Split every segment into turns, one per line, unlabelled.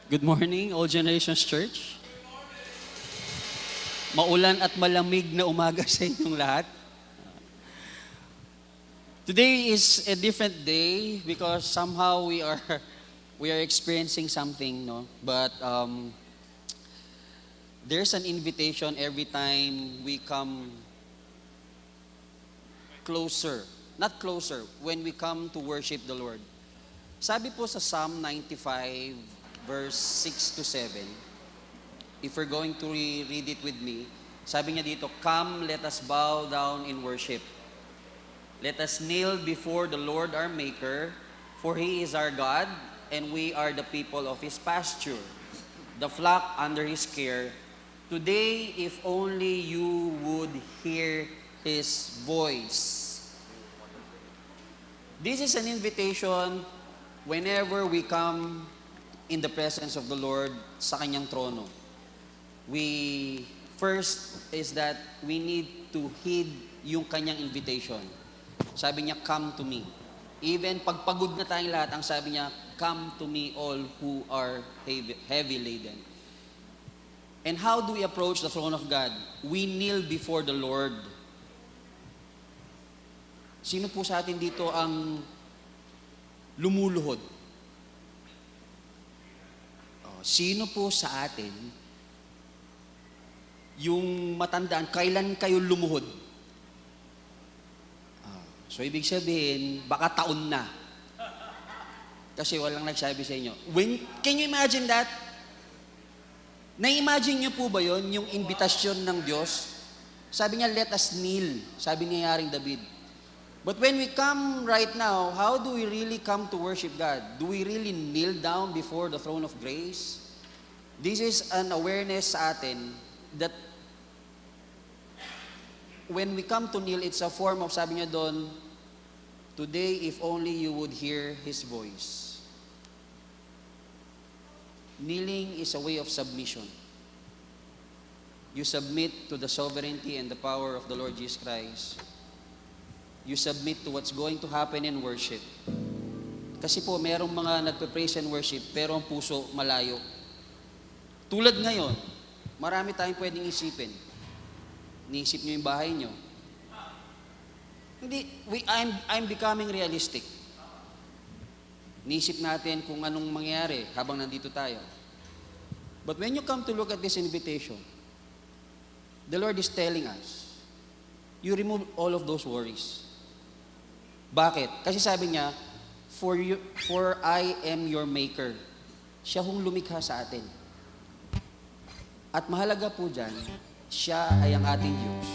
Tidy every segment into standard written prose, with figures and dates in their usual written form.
Good morning, All Generations Church. Maulan at malamig na umaga sa inyong lahat. Today is a different day because somehow we are experiencing something, no? But there's an invitation every time we come closer. Not closer, when we come to worship the Lord. Sabi po sa Psalm 95, verse 6 to 7, if we're going to read it with me, sabi niya dito, "Come, let us bow down in worship. Let us kneel before the Lord our Maker, for He is our God, and we are the people of His pasture, the flock under His care. Today, if only you would hear His voice." This is an invitation whenever we come in the presence of the Lord sa Kanyang trono. First is that we need to heed yung Kanyang invitation. Sabi niya, "Come to me." Even pagpagod na tayong lahat, ang sabi niya, "Come to me all who are heavy laden." And how do we approach the throne of God? We kneel before the Lord. Sino po sa atin dito ang lumuluhod? Sino po sa atin yung matandaan, kailan kayo lumuhod? So ibig sabihin, baka taon na. Kasi walang nagsabi sa inyo. Can you imagine that? Na-imagine niyo po ba yon, yung invitasyon ng Diyos? Sabi niya, "Let us kneel." Sabi ni Haring David. But when we come right now, how do we really come to worship God? Do we really kneel down before the throne of grace? This is an awareness sa atin that when we come to kneel, it's a form of, sabi niya doon, "Today, if only you would hear His voice." Kneeling is a way of submission. You submit to the sovereignty and the power of the Lord Jesus Christ. You submit to what's going to happen in worship. Kasi po, merong mga nagpe-praise and worship, pero ang puso malayo. Tulad ngayon, marami tayong pwedeng isipin. Niisip nyo yung bahay nyo. I'm becoming realistic. Niisip natin kung anong mangyari habang nandito tayo. But when you come to look at this invitation, the Lord is telling us, you remove all of those worries. Bakit? Kasi sabi niya, for I am your maker. Siya hong lumikha sa atin. At mahalaga po dyan, siya ay ang ating Diyos.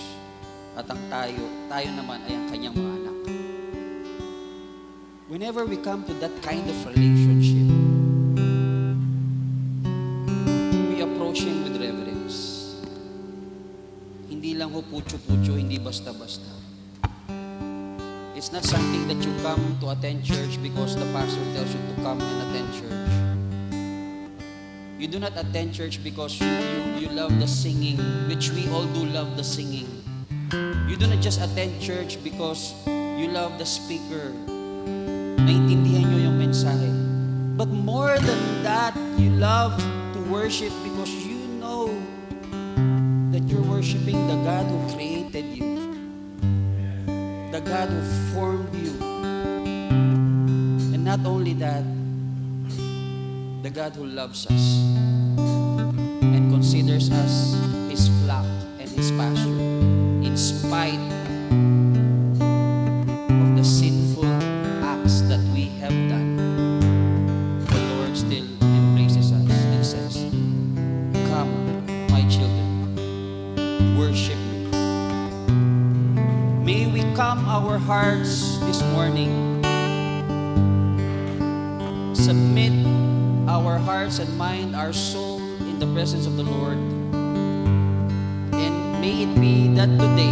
At ang tayo naman ay ang kanyang mga anak. Whenever we come to that kind of relationship, we approach Him with reverence. Hindi lang ho putyo-putyo, hindi basta-basta. It's not something that you come to attend church because the pastor tells you to come and attend church. You do not attend church because you love the singing, which we all do love the singing. You do not just attend church because you love the speaker. Naintindihan nyo yung mensahe. But more than that, you love to worship because you know that you're worshiping the God who created you. The God who formed you. And not only that, the God who loves us and considers us His flock and His pasture in spite of the sinful acts that we have done. The Lord still embraces us and says, "Come, my children, worship me." May we calm our hearts this morning, submit our hearts and mind, our soul in the presence of the Lord, and may it be that today,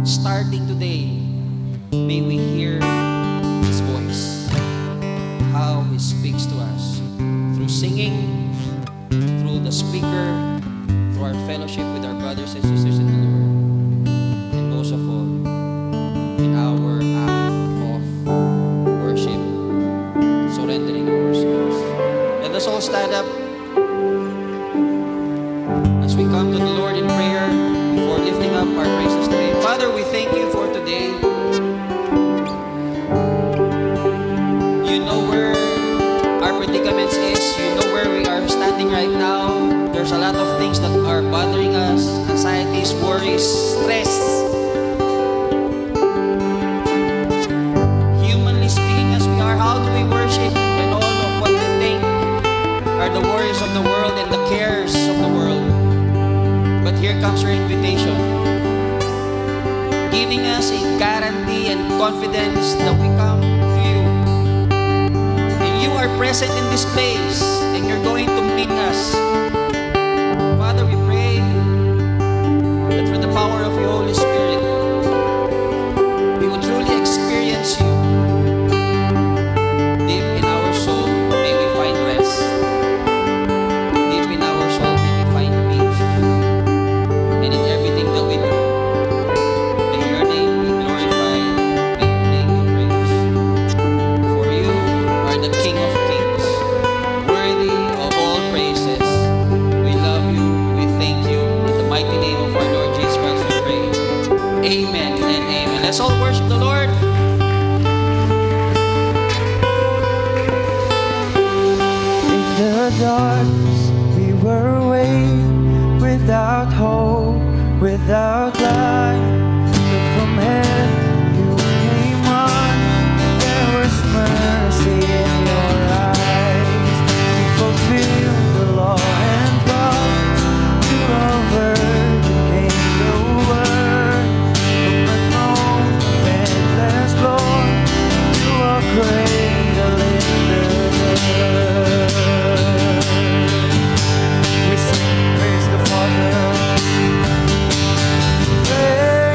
starting today, may we hear His voice, how He speaks to us, through singing, through the speaker, through our fellowship with our brothers and sisters in the Lord, and most of all, in our act of worship, surrendering ourselves. Let us all all stand up as we come to the Lord in prayer before lifting up our praises to Him. Father, we thank you for today. You know where our predicaments is. You know where we are standing right now. There's a lot of things that are bothering us. Anxieties, worries, stress. Humanly speaking, as we are, how do we worship when all of what we think are the worries of the world and the cares of the world? But here comes your invitation, giving us a guarantee and confidence that we come to you. And you are present in this place, and you're going to meet us. Father, we pray that through the power of your Holy Spirit, we will truly experience you. Deep in our soul, may we find rest. Deep in our soul, may we find peace. And in everything that we do, may your name be glorified, may your name be praised. For you are the King of Kings, worthy of all praises. We love you, we thank you. In the mighty name of our Lord Jesus Christ we pray. Amen and amen. Let's all worship the Lord.
In the darkness we were awake, without hope, without light. But from heaven you came on, there was mercy in your eyes. You fulfilled the law and prophets. To a virgin came the word. From the throne of endless glory to a cradle in the dirt. We sing praise the Father. Praise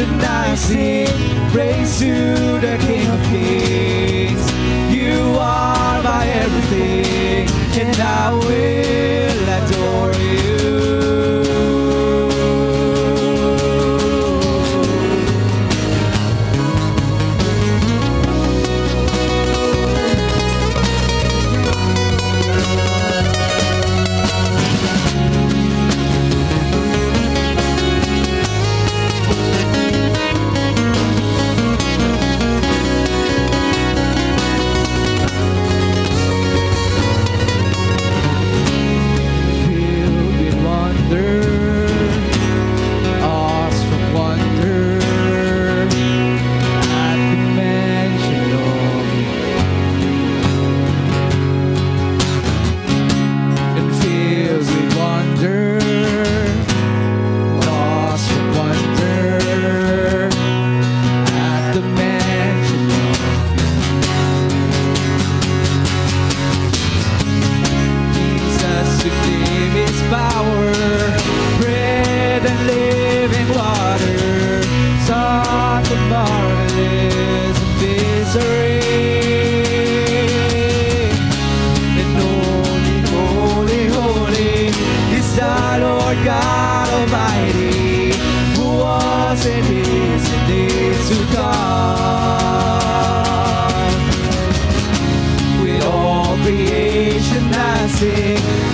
and I sing praise to the King of Kings. You are my everything, and I will adore you.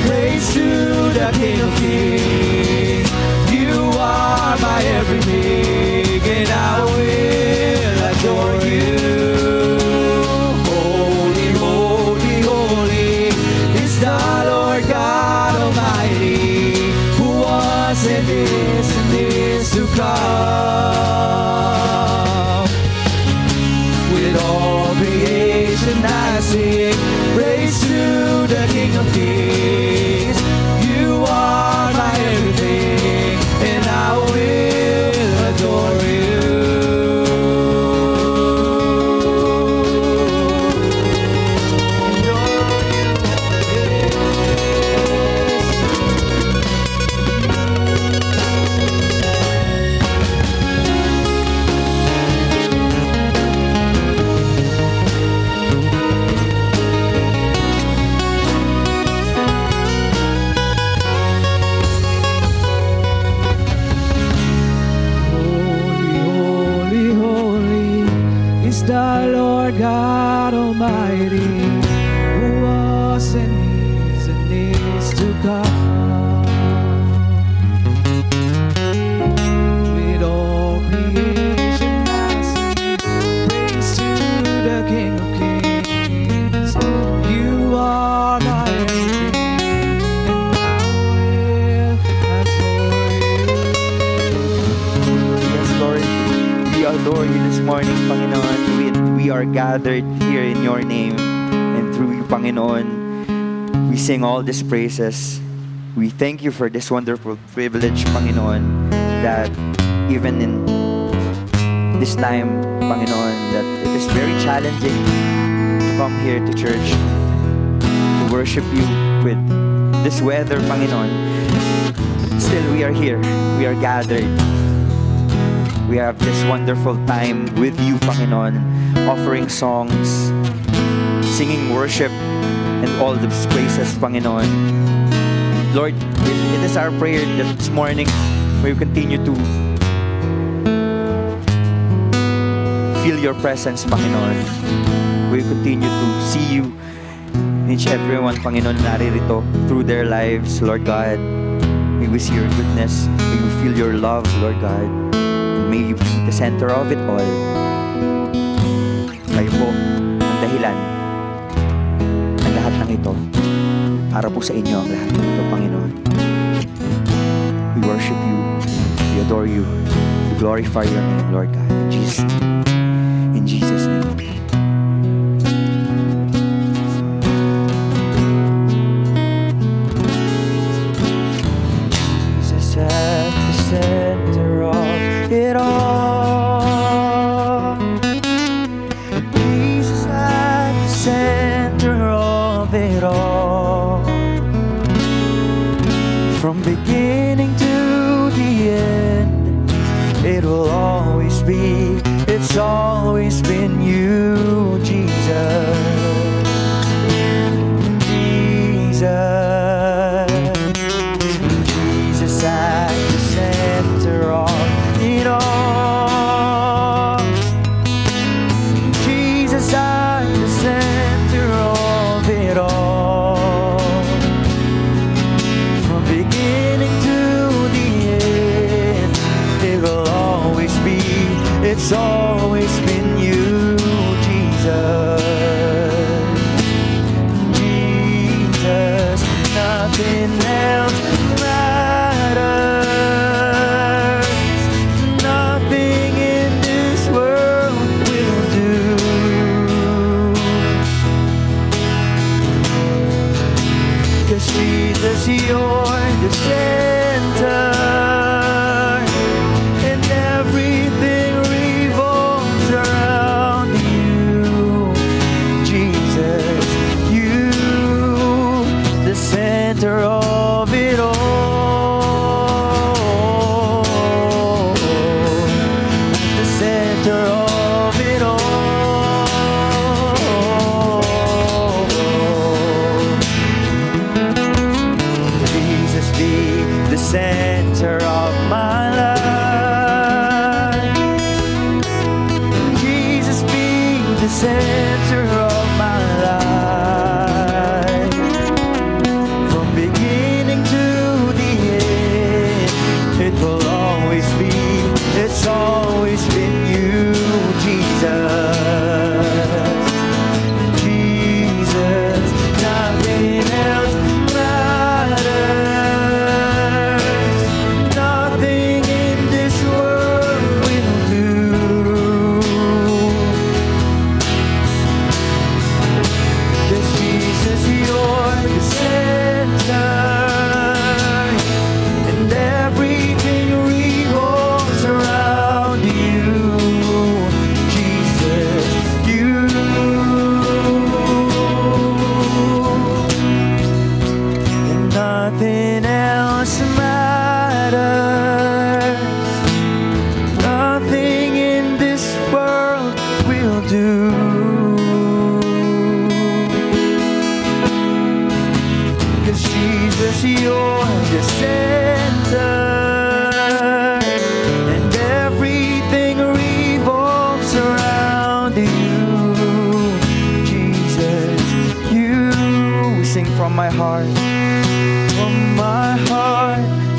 Praise to the King of Kings. You are my everything, and I will adore you. Holy, holy, holy is the Lord God Almighty, who was and is to come. With all creation I sing praise to the King of Kings. You are my everything, and I will adore you. The Lord God Almighty, who was and is to come. With all creation I sing praise to the King of Kings. You are my everything, and I will adore you.
Yes, Lord, we adore you this morning, Panginoon. We are gathered here in your name, and through you, Panginoon, we sing all these praises. We thank you for this wonderful privilege, Panginoon, that even in this time, Panginoon, that it is very challenging to come here to church, to worship you with this weather, Panginoon. Still, we are here. We are gathered. We have this wonderful time with you, Panginoon, offering songs, singing worship, and all the praises, Panginoon. Lord, it is our prayer that this morning we continue to feel your presence, Panginoon. We continue to see you in each everyone, Panginoon, naririto through their lives, Lord God. May we see your goodness. May we feel your love, Lord God. May you be the center of it all. Kayo po ang dahilan ng lahat ng ito. Para po sa inyo ang lahat ng ito, Panginoon. We worship you. We adore you. We glorify your name, Lord God. In Jesus' name. In Jesus' name. Jesus at the center of it all. Jesus at the center of it all. From beginning to the end, it will always it's always been you, Jesus. Jesus. Jesus at the center of it all. Jesus at the center of it all. From beginning to the end, it will always be, it's always been you, Jesus. Jesus, nothing else matters. Nothing in this world will do. 'Cause Jesus, you're the center, and everything revolves around you. Jesus, you, the center of it all. The center of it all. Jesus, be the center of my life. Jesus, be the center of my life. From beginning to the end, it will always be, it's always been you, Jesus. Jesus, nothing else matters. Nothing in this world will do. 'Cause Jesus, you're the center, and everything revolves around you. Jesus, you. And nothing else matters. Nothing in this world will do. 'Cause Jesus, you're the center, and everything revolves around you. Jesus, you. Sing from my heart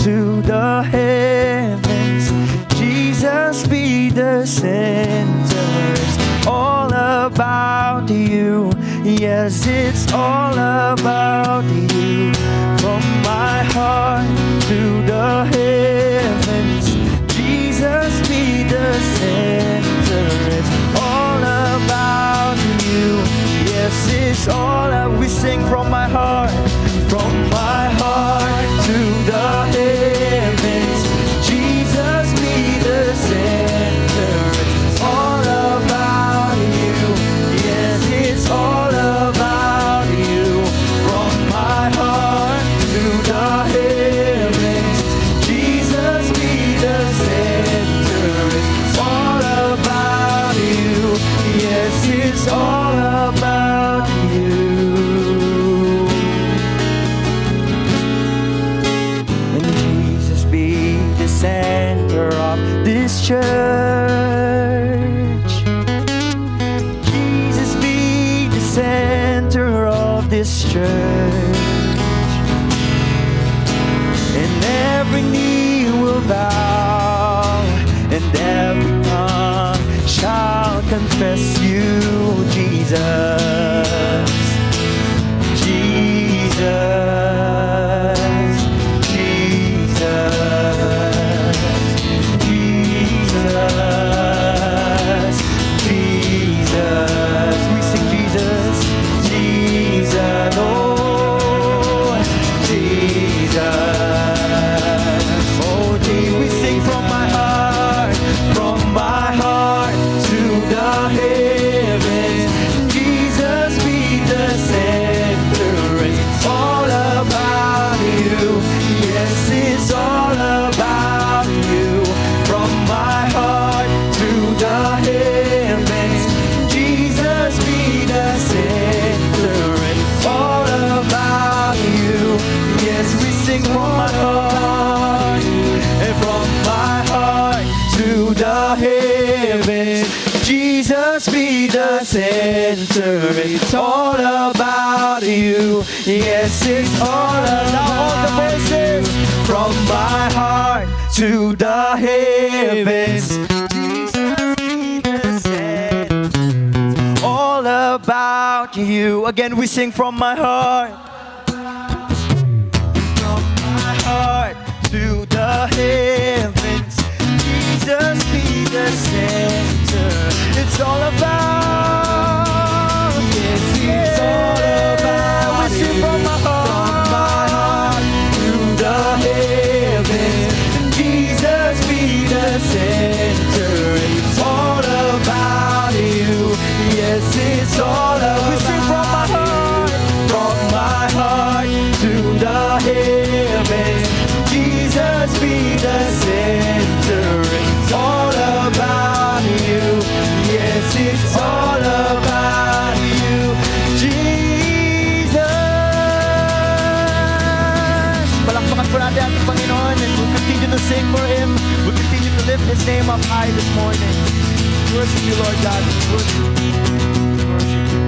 to the heavens. Jesus, be the center. It's all about you. Yes, it's all about you. From my heart to the heavens, Jesus, be the center. It's all about you. Yes, it's all that we sing from my heart to the heavens. Jesus, be the center. It's all about you. Yes, it's all about you. From my heart to the heavens, Jesus, be the center. It's all about you. Yes, it's all about you. And Jesus, be the center of this church. Jesus, be the center of this church. And every knee will bow, and every tongue shall confess you, Jesus. Jesus. Jesus. Jesus. Jesus. We sing Jesus. Jesus. Oh, Jesus. Oh, Jesus. We sing from my heart to the heavens. Jesus,
heavens. Jesus be the center. It's all about you. Yes, it's all about the voices. From my heart to the heavens. Jesus be the center. All about you. Again, we sing from my heart. From my heart to the heavens. Jesus be the center. It's all about. Yes, it's all about. We sing from my heart to the heavens. And Jesus be the center. It's all about you. Yes, it's all about. We sing from my heart to the heavens. Jesus be the center. It's all about you. Yes, it's all about you, Jesus. Palakpakan po natin ating Panginoon, and we'll continue to sing for Him. We'll continue to lift His name up high this morning. Worship you, Lord God. Worship you. Worship you.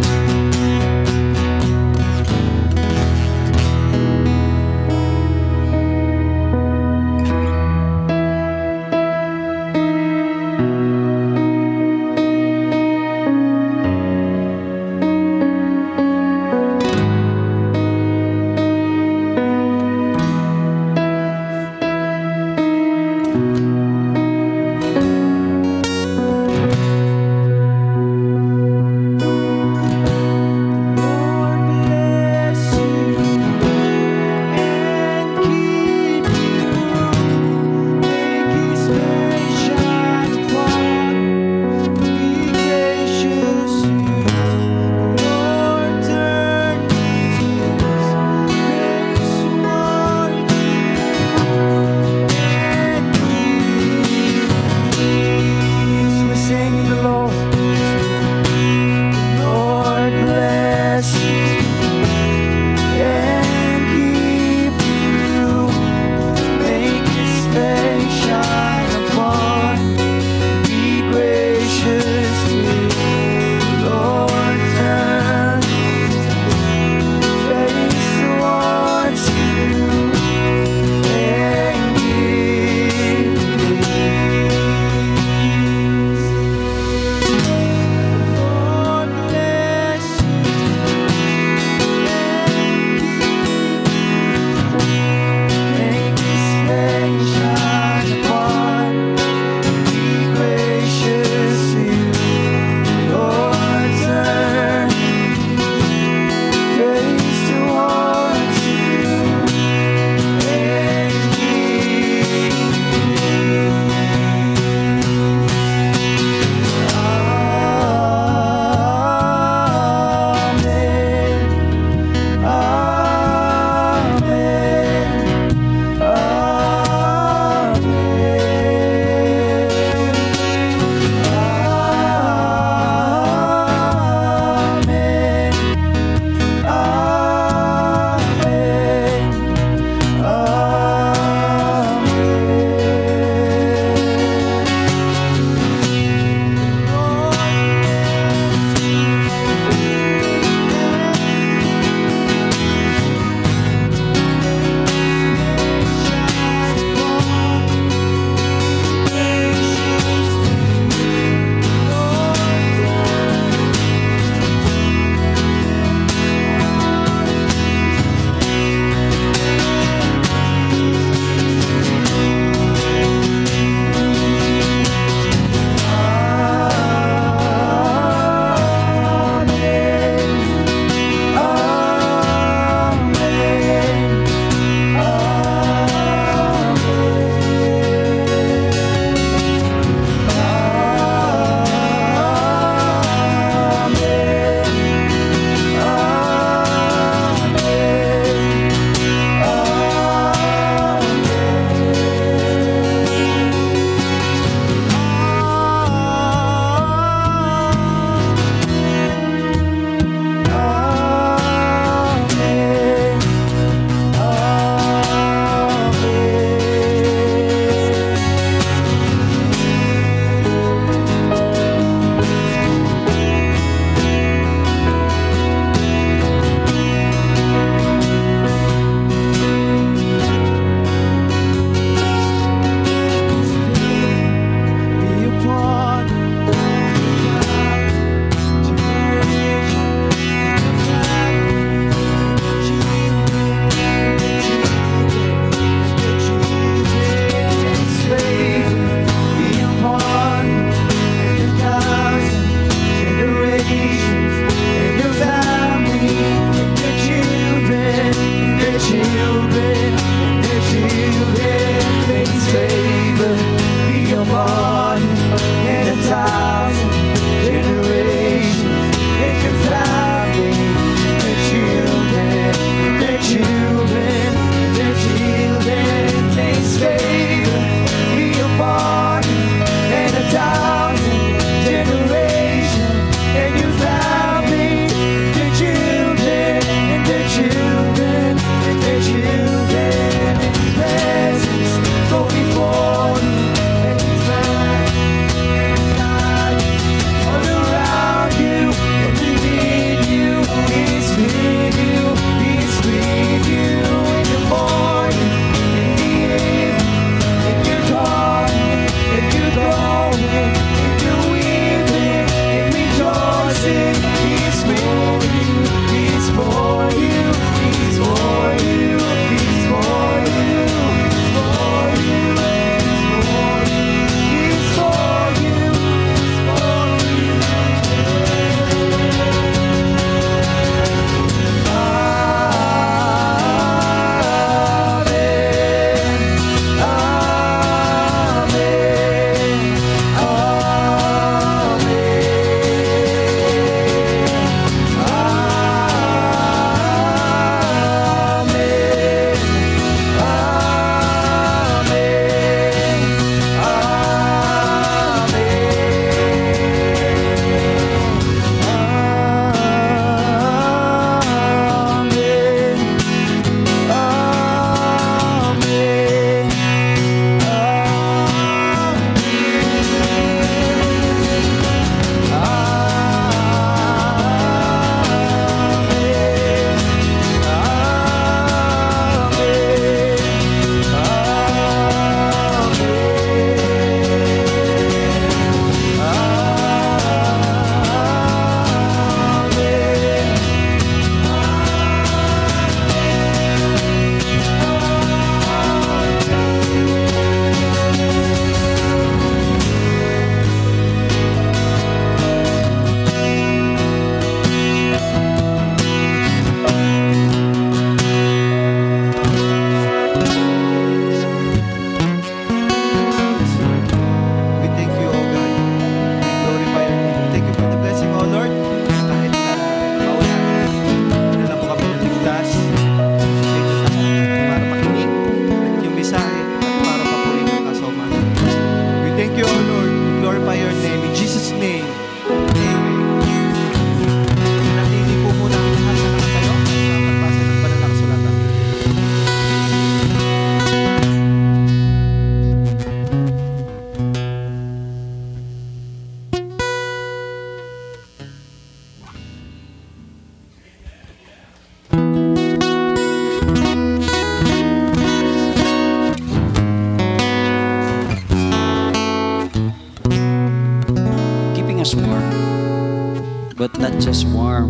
not just warm,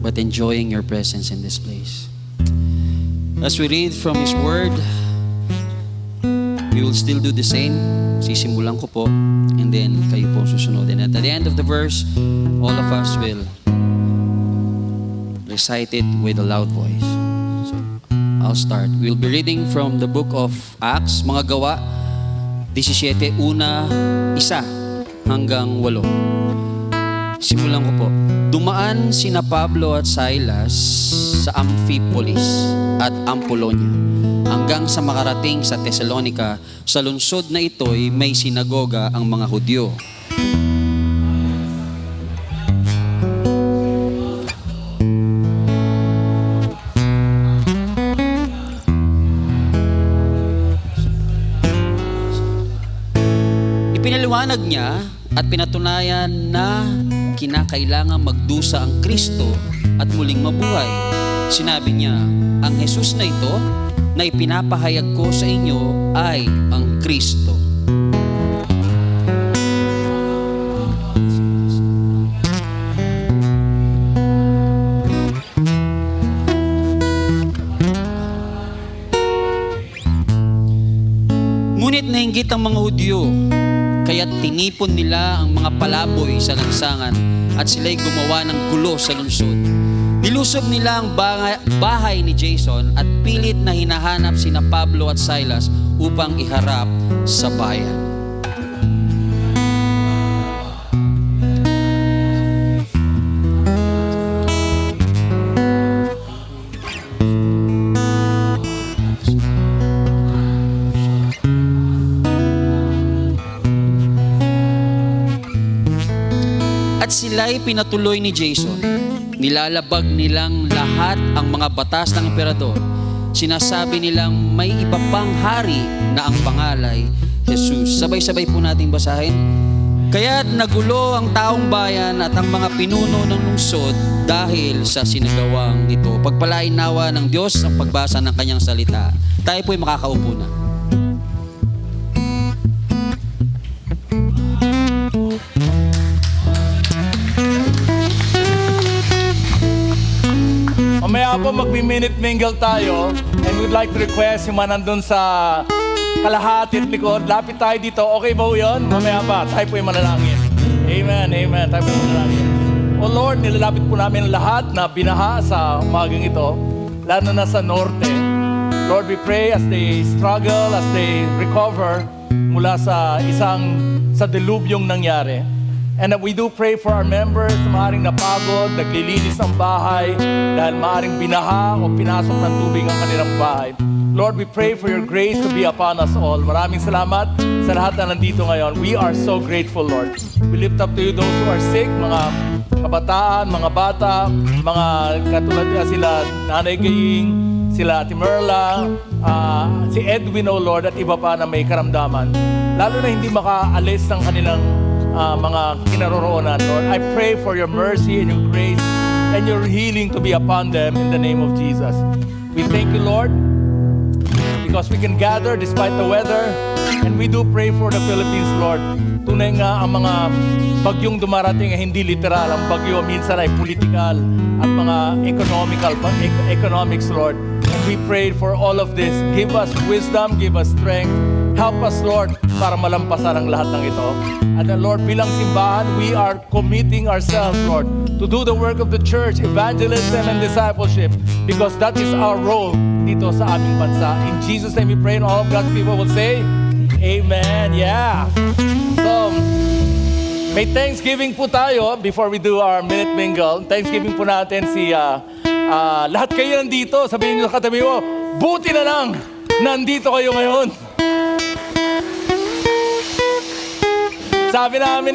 but enjoying your presence in this place. As we read from His Word, we will still do the same. Sisimulan ko po, and then kayo po susunodin. At the end of the verse, all of us will recite it with a loud voice. So, I'll start. We'll be reading from the book of Acts, mga gawa, 17, una, 1 hanggang 8. Simulan ko po. Dumaan sina Pablo at Silas sa Amphipolis at Apollonia hanggang sa makarating sa Thessalonica. Sa lungsod na ito'y may sinagoga ang mga Hudyo. Ipinaliwanag niya at pinatunayan na kinakailangan magdusa ang Kristo at muling mabuhay. Sinabi niya, ang Jesus na ito na ipinapahayag ko sa inyo ay ang Kristo. Ngunit nainggit ang mga Hudyo, kaya't tinipon nila ang mga palaboy sa lansangan at sila'y gumawa ng gulo sa lungsod. Nilusob nila ang bahay ni Jason at pilit na hinahanap sina Pablo at Silas upang iharap sa bayan. At sila'y pinatuloy ni Jason. Nilalabag nilang lahat ang mga batas ng emperador. Sinasabi nilang may iba pang hari na ang pangalay Jesus. Sabay-sabay po nating basahin. Kaya't nagulo ang taong bayan at ang mga pinuno ng lungsod dahil sa sinagawang ito. Pagpalain nawa ng Diyos ang pagbasa ng kanyang salita. Tayo po'y makakaupo na.
Mamaya po magmi-minute mingle tayo, and we'd like to request yung mga nandun sa kalahati at likod, lapit tayo dito. Okay ba yun? Mamaya pa, tayo po yung manalangin. Amen, amen. Tayo po yung manalangin. O Lord, nilalapit po namin lahat na binaha sa umagang ito, lalo na sa norte. Lord, we pray as they struggle, as they recover mula sa dilubyong nangyari. And we do pray for our members na maaaring napagod, naglilinis ng bahay dahil maaaring binaha o pinasok ng tubig ang kanilang bahay. Lord, we pray for your grace to be upon us all. Maraming salamat sa lahat na nandito ngayon. We are so grateful, Lord. We lift up to you those who are sick, mga kabataan, mga bata, mga katulad sila Nanay Gaying, sila Ate Merla, si Edwin, O Lord, at iba pa na may karamdaman. Lalo na hindi makaalis ng kanilang mga kinaroroonan, Lord. I pray for your mercy and your grace and your healing to be upon them in the name of Jesus. We thank you, Lord, because we can gather despite the weather, and we do pray for the Philippines, Lord. Tunay nga ang mga bagyong dumarating ay hindi literal. Ang bagyo minsan ay political at mga economics, Lord. And we pray for all of this. Give us wisdom, give us strength. Help us, Lord, para malampasan ang lahat ng ito. And then, Lord, bilang simbahan, we are committing ourselves, Lord, to do the work of the church, evangelism and discipleship, because that is our role dito sa aming bansa. In Jesus' name we pray, and all of God's people will say, Amen. Yeah. So, may Thanksgiving po tayo before we do our minute mingle. Thanksgiving po natin si lahat kayo nandito. Sabihin niyo sa katabi mo, buti na lang nandito kayo ngayon. Sabi namin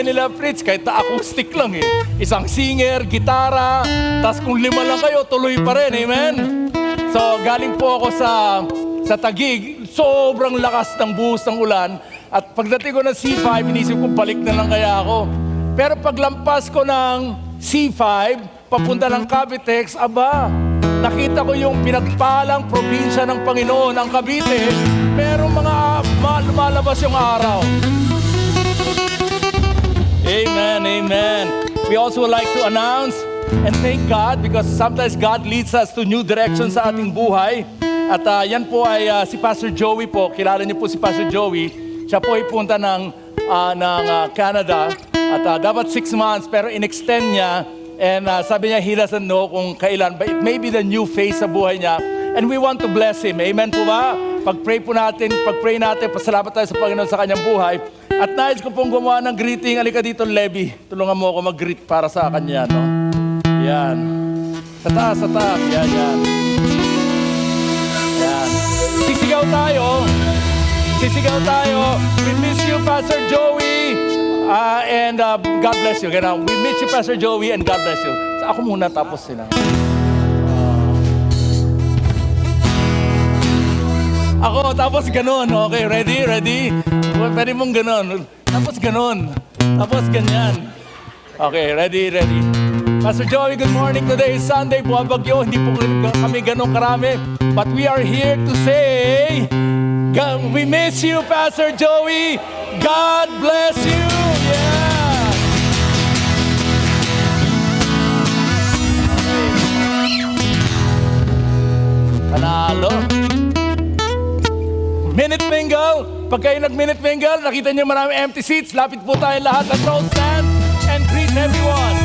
nila, Fritz, kahit acoustic lang eh. Isang singer, gitara, tas kung 5 lang kayo, tuloy pa rin, amen? So, galing po ako sa Taguig, sobrang lakas ng buhos ng ulan, at pagdating ko ng C5, inisip ko, balik na lang kaya ako. Pero paglampas ko ng C5, papunta ng Cavitex, aba, nakita ko yung pinagpalang probinsya ng Panginoon, ang Cavite, pero lumalabas yung araw. Amen.
Amen. We also would like to announce and thank God because sometimes God leads us to new directions sa ating buhay. At yan po ay si Pastor Joey po. Kilala niyo po si Pastor Joey. Siya po ay punta ng Canada. At dapat 6 months pero in-extend niya. And sabi niya he doesn't know kung kailan. But it may be the new phase sa buhay niya. And we want to bless him. Amen po ba? Pag-pray natin, pasalamat tayo sa Panginoon sa kanyang buhay. At nais ko pong gumawa ng greeting. Halika dito, Levi. Tulungan mo ako mag-greet para sa kanya, no? Yan. Sa taas. Yan. Yan. Sisigaw tayo. We miss you, Pastor Joey. And God bless you. We miss you, Pastor Joey, and God bless you. So, ako muna tapos sila. Ako, tapos ganun. Okay, ready? Pwede mong ganun. Tapos ganun. Tapos ganyan. Okay, ready. Pastor Joey, good morning. Today is Sunday. Buwabagyo. Hindi po kami ganun karami. But we are here to say, we miss you, Pastor Joey. God bless you. Yeah. Panalo. Minute mingle. Pag kayo nag-minute mingle, nakita niyo marami empty seats. Lapit po tayo lahat. Let's all stand and greet everyone.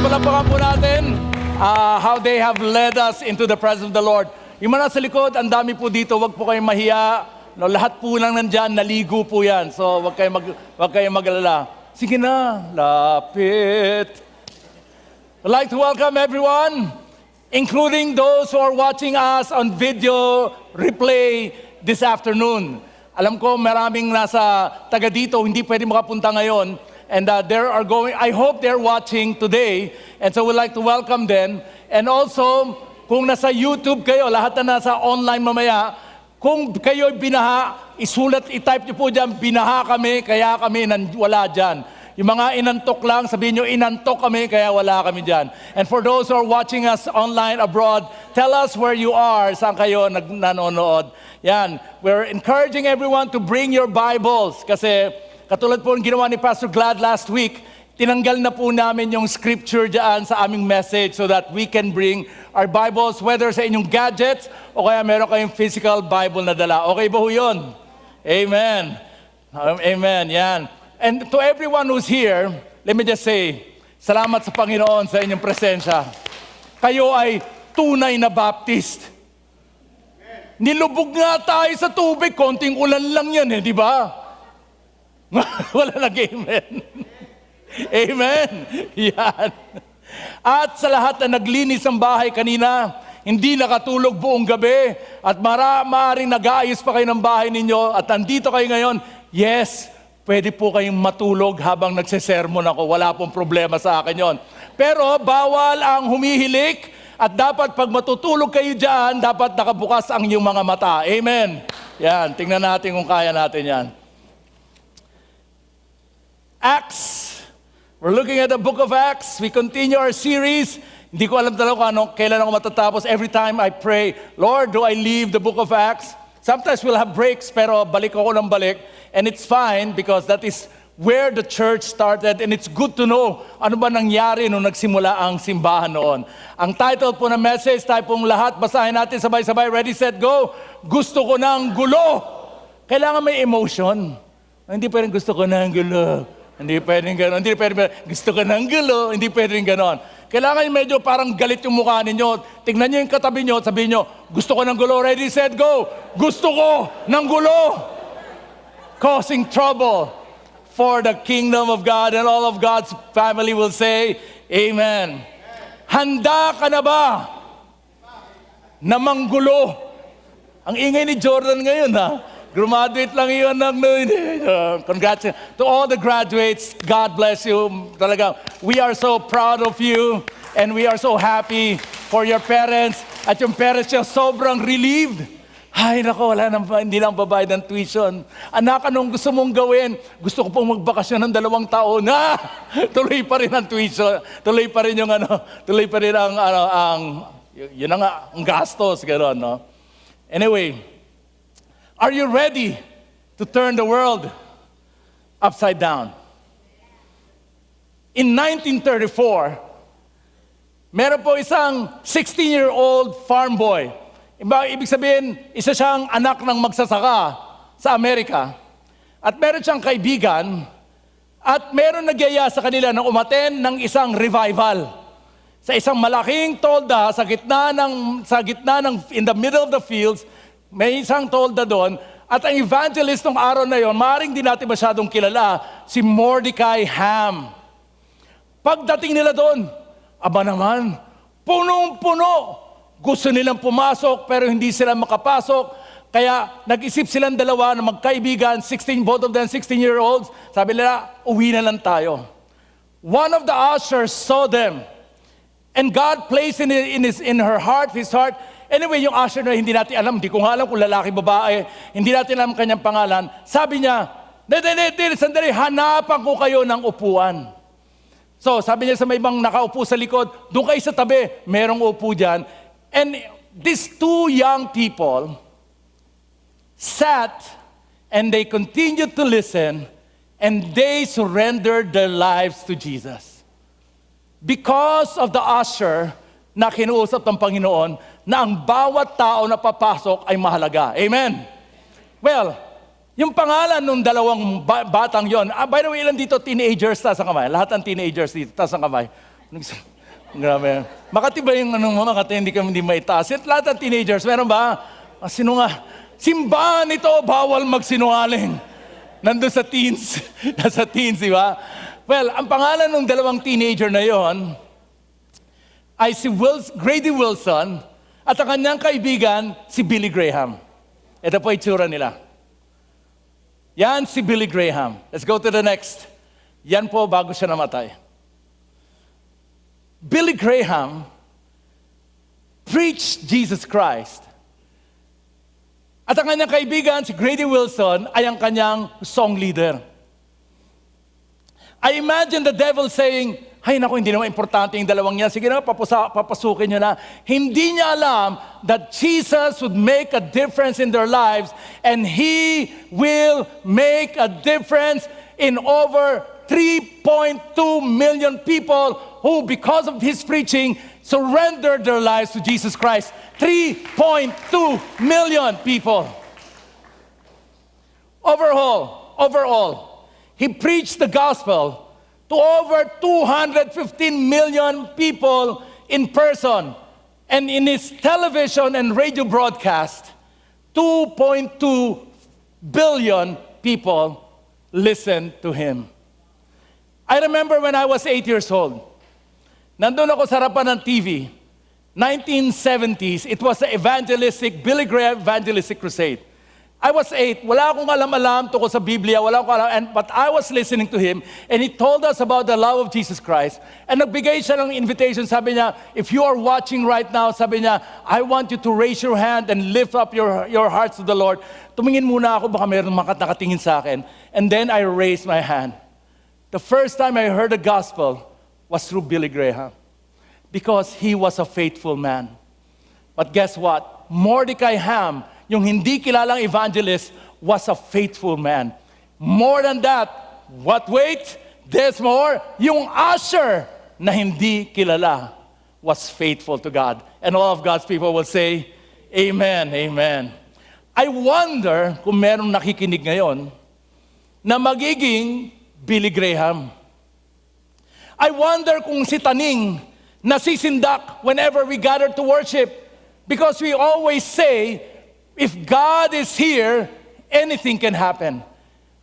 Palapakan po natin how they have led us into the presence of the Lord. Yung mga nasa likod, ang dami po dito, wag po kayong mahiya. No, lahat po lang nandyan, naligo po yan. So wag kayong mag-alala. Sige na, lapit. I'd like to welcome everyone, including those who are watching us on video replay this afternoon. Alam ko maraming nasa taga dito, hindi pwede makapunta ngayon. And I hope they're watching today. And so we'd like to welcome them. And also, kung nasa YouTube kayo, lahat na nasa online mamaya, kung kayo'y binaha, i-type nyo po dyan, binaha kami, kaya kami wala dyan. Yung mga inantok lang, sabihin nyo, inantok kami, kaya wala kami dyan. And for those who are watching us online abroad, tell us where you are, saan kayo nanonood. Yan, we're encouraging everyone to bring your Bibles, kasi katulad po ng ginawa ni Pastor Glad last week, tinanggal na po namin yung scripture dyan sa aming message so that we can bring our Bibles, whether sa inyong gadgets o kaya meron kayong physical Bible na dala. Okay ba ho yun? Amen. Amen. Yan. And to everyone who's here, let me just say, salamat sa Panginoon sa inyong presensya. Kayo ay tunay na Baptist. Nilubog nga tayo sa tubig, konting ulan lang yan di ba? Wala nag-amen. Amen. Yan. At sa lahat na naglinis ng bahay kanina, hindi nakatulog buong gabi, at maaaring nag-aayos pa kayo ng bahay ninyo, at nandito kayo ngayon, yes, pwede po kayong matulog habang nagsesermon ako. Wala pong problema sa akin yon. Pero bawal ang humihilik, at dapat pag matutulog kayo dyan, dapat nakabukas ang iyong mga mata. Amen. Yan, tingnan natin kung kaya natin yan. Acts. We're looking at the book of Acts. We continue our series. Hindi ko alam talaga kailan ako matatapos. Every time I pray, Lord, do I leave the book of Acts? Sometimes we'll have breaks, pero balik ako ng balik. And it's fine because that is where the church started. And it's good to know ano ba nangyari nung nagsimula ang simbahan noon. Ang title po ng message, tayo pong lahat, basahin natin sabay-sabay. Ready, set, go. Gusto ko ng gulo. kailangan may emotion. Hindi pwedeng gusto ko ng gulo. Hindi pwedeng gano'n. Hindi pwedeng gusto ko ng gulo. Hindi pwedeng gano'n. Kailangan medyo parang galit yung mukha ninyo. Tignan nyo yung katabi nyo at sabihin nyo, gusto ko ng gulo. Ready, set, go. Gusto ko ng gulo. Causing trouble for the kingdom of God, and all of God's family will say, Amen. Handa ka na ba na manggulo? Ang ingay ni Jordan ngayon, ha? Graduate lang yun. Congrats to all the graduates. God bless you. Talaga, we are so proud of you and we are so happy for your parents. At yung parents niya sobrang relieved. Ay, nako, hindi lang babayad ng tuition. Anak, anong gusto mong gawin? Gusto ko pong magbakasyon ng 2 taon. Tuloy pa rin ang tuition. Tuloy pa rin yung tuloy pa rin yun ang gastos, gano'n, no? Anyway, are you ready to turn the world upside down? In 1934, meron po isang 16-year-old farm boy. Ibig sabihin, isa siyang anak ng magsasaka sa Amerika. At meron siyang kaibigan at meron nagyaya sa kanila na umaten ng isang revival. Sa isang malaking tolda sa gitna ng in the middle of the fields, may isang tolda doon. At ang evangelist ng araw na yon, maaaring di natin masyadong kilala, si Mordecai Ham. Pagdating nila doon, aba naman, punong-puno. Gusto nilang pumasok pero hindi sila makapasok. Kaya nag-isip silang dalawa na magkaibigan, both of them 16-year-olds. Sabi nila, uwi na lang tayo. One of the ushers saw them. And God placed in his heart. Anyway, yung usher na hindi natin alam, hindi ko nga alam kung lalaki, babae, hindi natin alam kanyang pangalan. Sabi niya, sandali, hanapan ko kayo ng upuan. So, sabi niya sa may ibang nakaupo sa likod, doon kayo sa tabi, merong upo dyan. And these 2 young people sat and they continued to listen and they surrendered their lives to Jesus. Because of the usher na kinuusap ng Panginoon na ang bawat tao na papasok ay mahalaga. Amen? Well, yung pangalan ng 2 batang yon. By the way, ilan dito teenagers taas ang kamay? Lahat ng teenagers dito taas ang kamay. Grabe. Makati ba yung Makati, hindi maitaas? Lahat ng teenagers, meron ba? Sino nga? Simbahan ito, bawal magsinungaling. Nandun sa teens. Nasa teens, di ba? Well, ang pangalan ng 2 teenager na yon ay si Grady Wilson at ang kanyang kaibigan, si Billy Graham. Ito po itsura nila. Yan si Billy Graham. Let's go to the next. Yan po bago siya namatay. Billy Graham preached Jesus Christ. At ang kanyang kaibigan, si Grady Wilson, ay ang kanyang song leader. I imagine the devil saying, ay naku, hindi naman importante yung 2 yan. Sige na, papasukin nyo na. Hindi niya alam that Jesus would make a difference in their lives and He will make a difference in over 3.2 million people who, because of His preaching, surrendered their lives to Jesus Christ. 3.2 million people. Overall, He preached the gospel to over 215 million people in person. And in his television and radio broadcast, 2.2 billion people listened to him. I remember when I was 8 years old. Nandun ako sa harapan ng TV. 1970s, it was the Billy Graham evangelistic crusade. I was 8. Wala akong alam-alam tungkol sa Biblia. Wala akong alam. But I was listening to him and he told us about the love of Jesus Christ. And nagbigay siya ng invitation. Sabi niya, if you are watching right now, sabi niya, I want you to raise your hand and lift up your hearts to the Lord. Tumingin muna ako, baka mayroong nakatingin sa akin. And then I raised my hand. The first time I heard the gospel was through Billy Graham. Because he was a faithful man. But guess what? Mordecai Ham, yung hindi kilalang evangelist, was a faithful man. More than that, wait, there's more. Yung usher na hindi kilala was faithful to God. And all of God's people will say, Amen, Amen. I wonder kung merong nakikinig ngayon na magiging Billy Graham. I wonder kung si Taning nasisindak whenever we gather to worship because we always say, if God is here, anything can happen.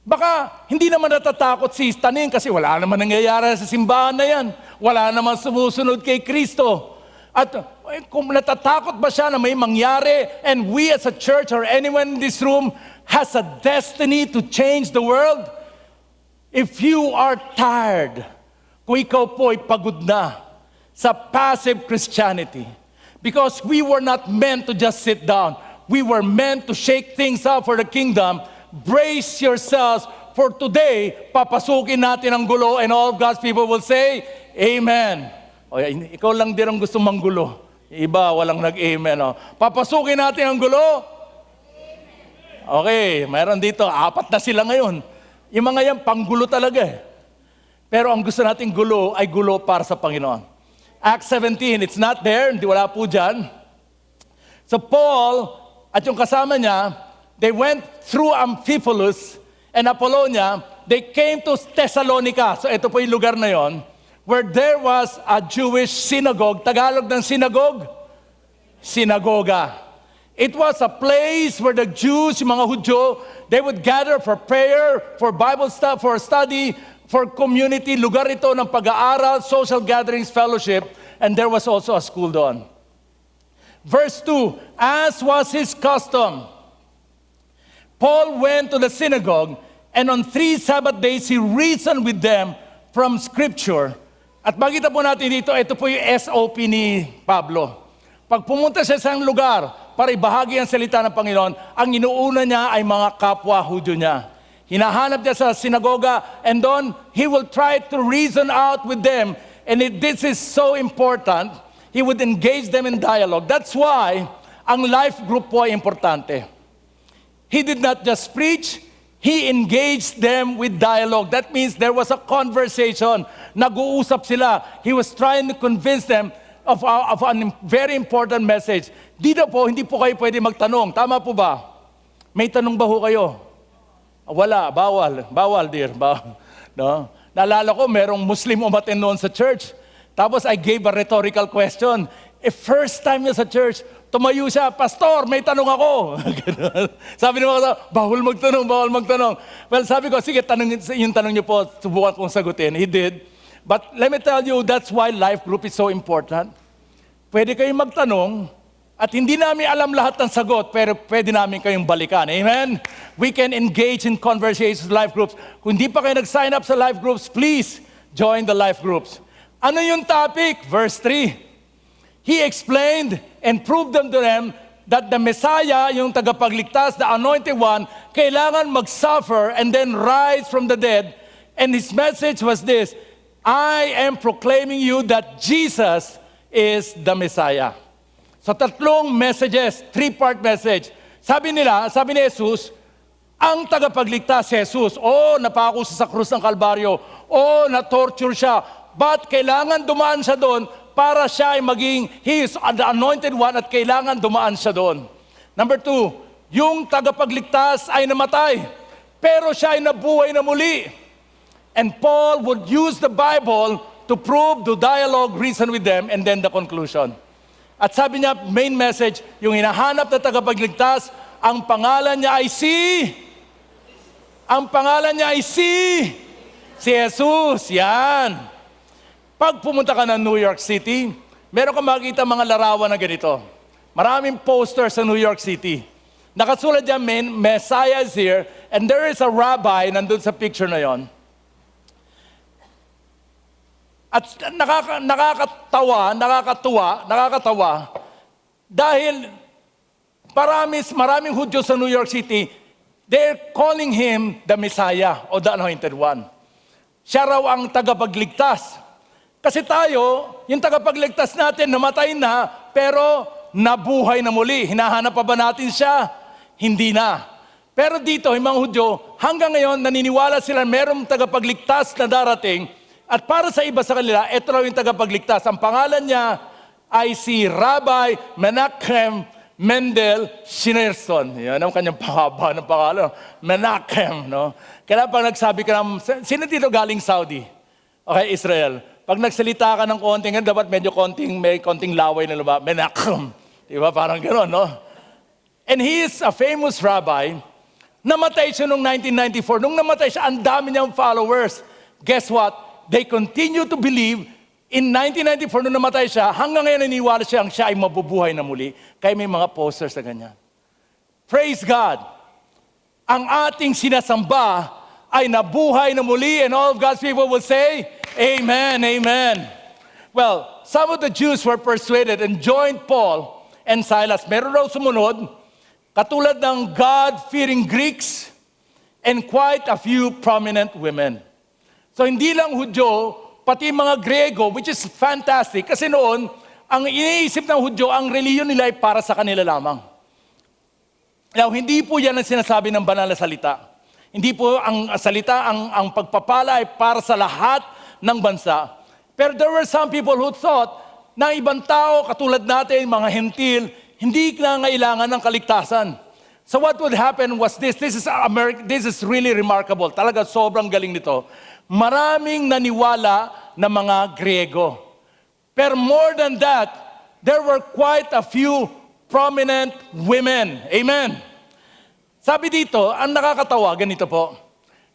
Baka hindi naman natatakot si Taning kasi wala naman nangyayari sa simbahan na yan. Wala naman sumusunod kay Kristo. At kung natatakot ba siya na may mangyari and we as a church or anyone in this room has a destiny to change the world? If you are tired, kung ikaw po ay pagod na sa passive Christianity, because we were not meant to just sit down. We were meant to shake things up for the kingdom. Brace yourselves for today, papasukin natin ang gulo and all of God's people will say, Amen. O, ikaw lang din ang gusto manggulo. Iba, walang nag-amen. O. Papasukin natin ang gulo. Okay, mayroon dito, 4 na sila ngayon. Yung mga yan, panggulo talaga eh. Pero ang gusto nating gulo ay gulo para sa Panginoon. Acts 17, it's not there, hindi wala po dyan. So Paul at yung kasama niya, they went through Amphipolis and Apollonia, they came to Thessalonica. So ito po yung lugar na yon, where there was a Jewish synagogue. Tagalog ng synagogue? Sinagoga. It was a place where the Jews, yung mga Hudyo, they would gather for prayer, for Bible stuff, for study, for community. Lugar ito ng pag-aaral, social gatherings, fellowship, and there was also a school doon. Verse 2, as was his custom, Paul went to the synagogue, and on 3 Sabbath days, he reasoned with them from Scripture. At makita po natin dito, ito po yung SOP ni Pablo. Pag pumunta siya sa isang lugar para ibahagi ang salita ng Panginoon, ang inuuna niya ay mga kapwa Hudyo niya. Hinahanap niya sa sinagoga, and doon, he will try to reason out with them. And this is so important. He would engage them in dialogue. That's why ang life group po ay importante. He did not just preach, he engaged them with dialogue. That means there was a conversation. Nag-uusap sila. He was trying to convince them of a very important message. Dito po, hindi po kayo pwede magtanong. Tama po ba? May tanong ba ho kayo? Wala, bawal. Bawal, dear. No? Naalala ko, merong Muslim umaten noon sa church. Tapos I gave a rhetorical question. First time niya sa church, tumayo siya, Pastor, may tanong ako. Sabi naman ko, bawal magtanong. Well, sabi ko, sige, yung tanong niyo po, subukan kong sagutin. He did. But let me tell you, that's why life group is so important. Pwede kayong magtanong, at hindi namin alam lahat ng sagot, pero pwede namin kayong balikan. Amen? We can engage in conversations with life groups. Kung hindi pa kayo nag-sign up sa life groups, please join the life groups. Ano yung topic? Verse 3. He explained and proved them to them that the Messiah, yung tagapagligtas, the anointed one, kailangan mag-suffer and then rise from the dead. And his message was this, I am proclaiming you that Jesus is the Messiah. So 3 messages, 3-part message. Sabi ni Jesus, ang tagapagligtas si Jesus, napako sa krus ng Kalbaryo, na-torture siya, but kailangan dumaan siya doon para siya ay he is the anointed one at kailangan dumaan siya doon. Number 2, yung tagapagligtas ay namatay, pero siya ay nabuhay na muli. And Paul would use the Bible to prove, to dialogue, reason with them, and then the conclusion. At sabi niya, main message, yung hinahanap na tagapagligtas, ang pangalan niya ay si Jesus. Yan. Pag pumunta ka ng New York City, meron ka makikita mga larawan na ganito. Maraming posters sa New York City. Nakasulat dyan, Messiah is here, and there is a rabbi nandun sa picture na yon. At nakakatawa, dahil maraming Hudyo sa New York City, they're calling him the Messiah o the Anointed One. Siya raw ang tagapagligtas. Kasi tayo, yung tagapagligtas natin, namatay na, pero nabuhay na muli. Hinahanap pa ba natin siya? Hindi na. Pero dito, yung mga Hudyo, hanggang ngayon, naniniwala sila merong tagapagligtas na darating. At para sa iba sa kanila, ito raw yung tagapagligtas. Ang pangalan niya ay si Rabbi Menachem Mendel Schneerson. Yan ang kanyang pahaba ng pangalan. Menachem, no? Kaya pag nagsabi ka ng, sino dito galing Saudi? Okay, Israel. Pag nagsalita ka ng konting, dapat medyo may konting laway na laba. Menachem. Diba? Parang gano'n, no? And he is a famous rabbi. Namatay siya noong 1994. Nung namatay siya, ang dami niyang followers. Guess what? They continue to believe. In 1994, nung namatay siya, hanggang ngayon naniniwala siya ay mabubuhay na muli. Kaya may mga posters na ganyan. Praise God! Ang ating sinasamba ay nabuhay na muli, and all of God's people will say, Amen, Amen. Well, some of the Jews were persuaded and joined Paul and Silas. Meron raw sumunod, katulad ng God-fearing Greeks and quite a few prominent women. So hindi lang Hudyo, pati mga Grego, which is fantastic. Kasi noon, ang iniisip ng Hudyo, ang reliyon nila ay para sa kanila lamang. Now, hindi po yan ang sinasabi ng banal na salita. Hindi po ang salita, ang pagpapala ay para sa lahat ng bansa. Pero there were some people who thought na ibang tao, katulad natin, mga hentil, hindi nangailangan ng kaligtasan. So what would happen was this is really remarkable. Talaga sobrang galing nito. Maraming naniwala na mga Griego. Pero more than that, there were quite a few prominent women. Amen. Sabi dito, ang nakakatawa, ganito po.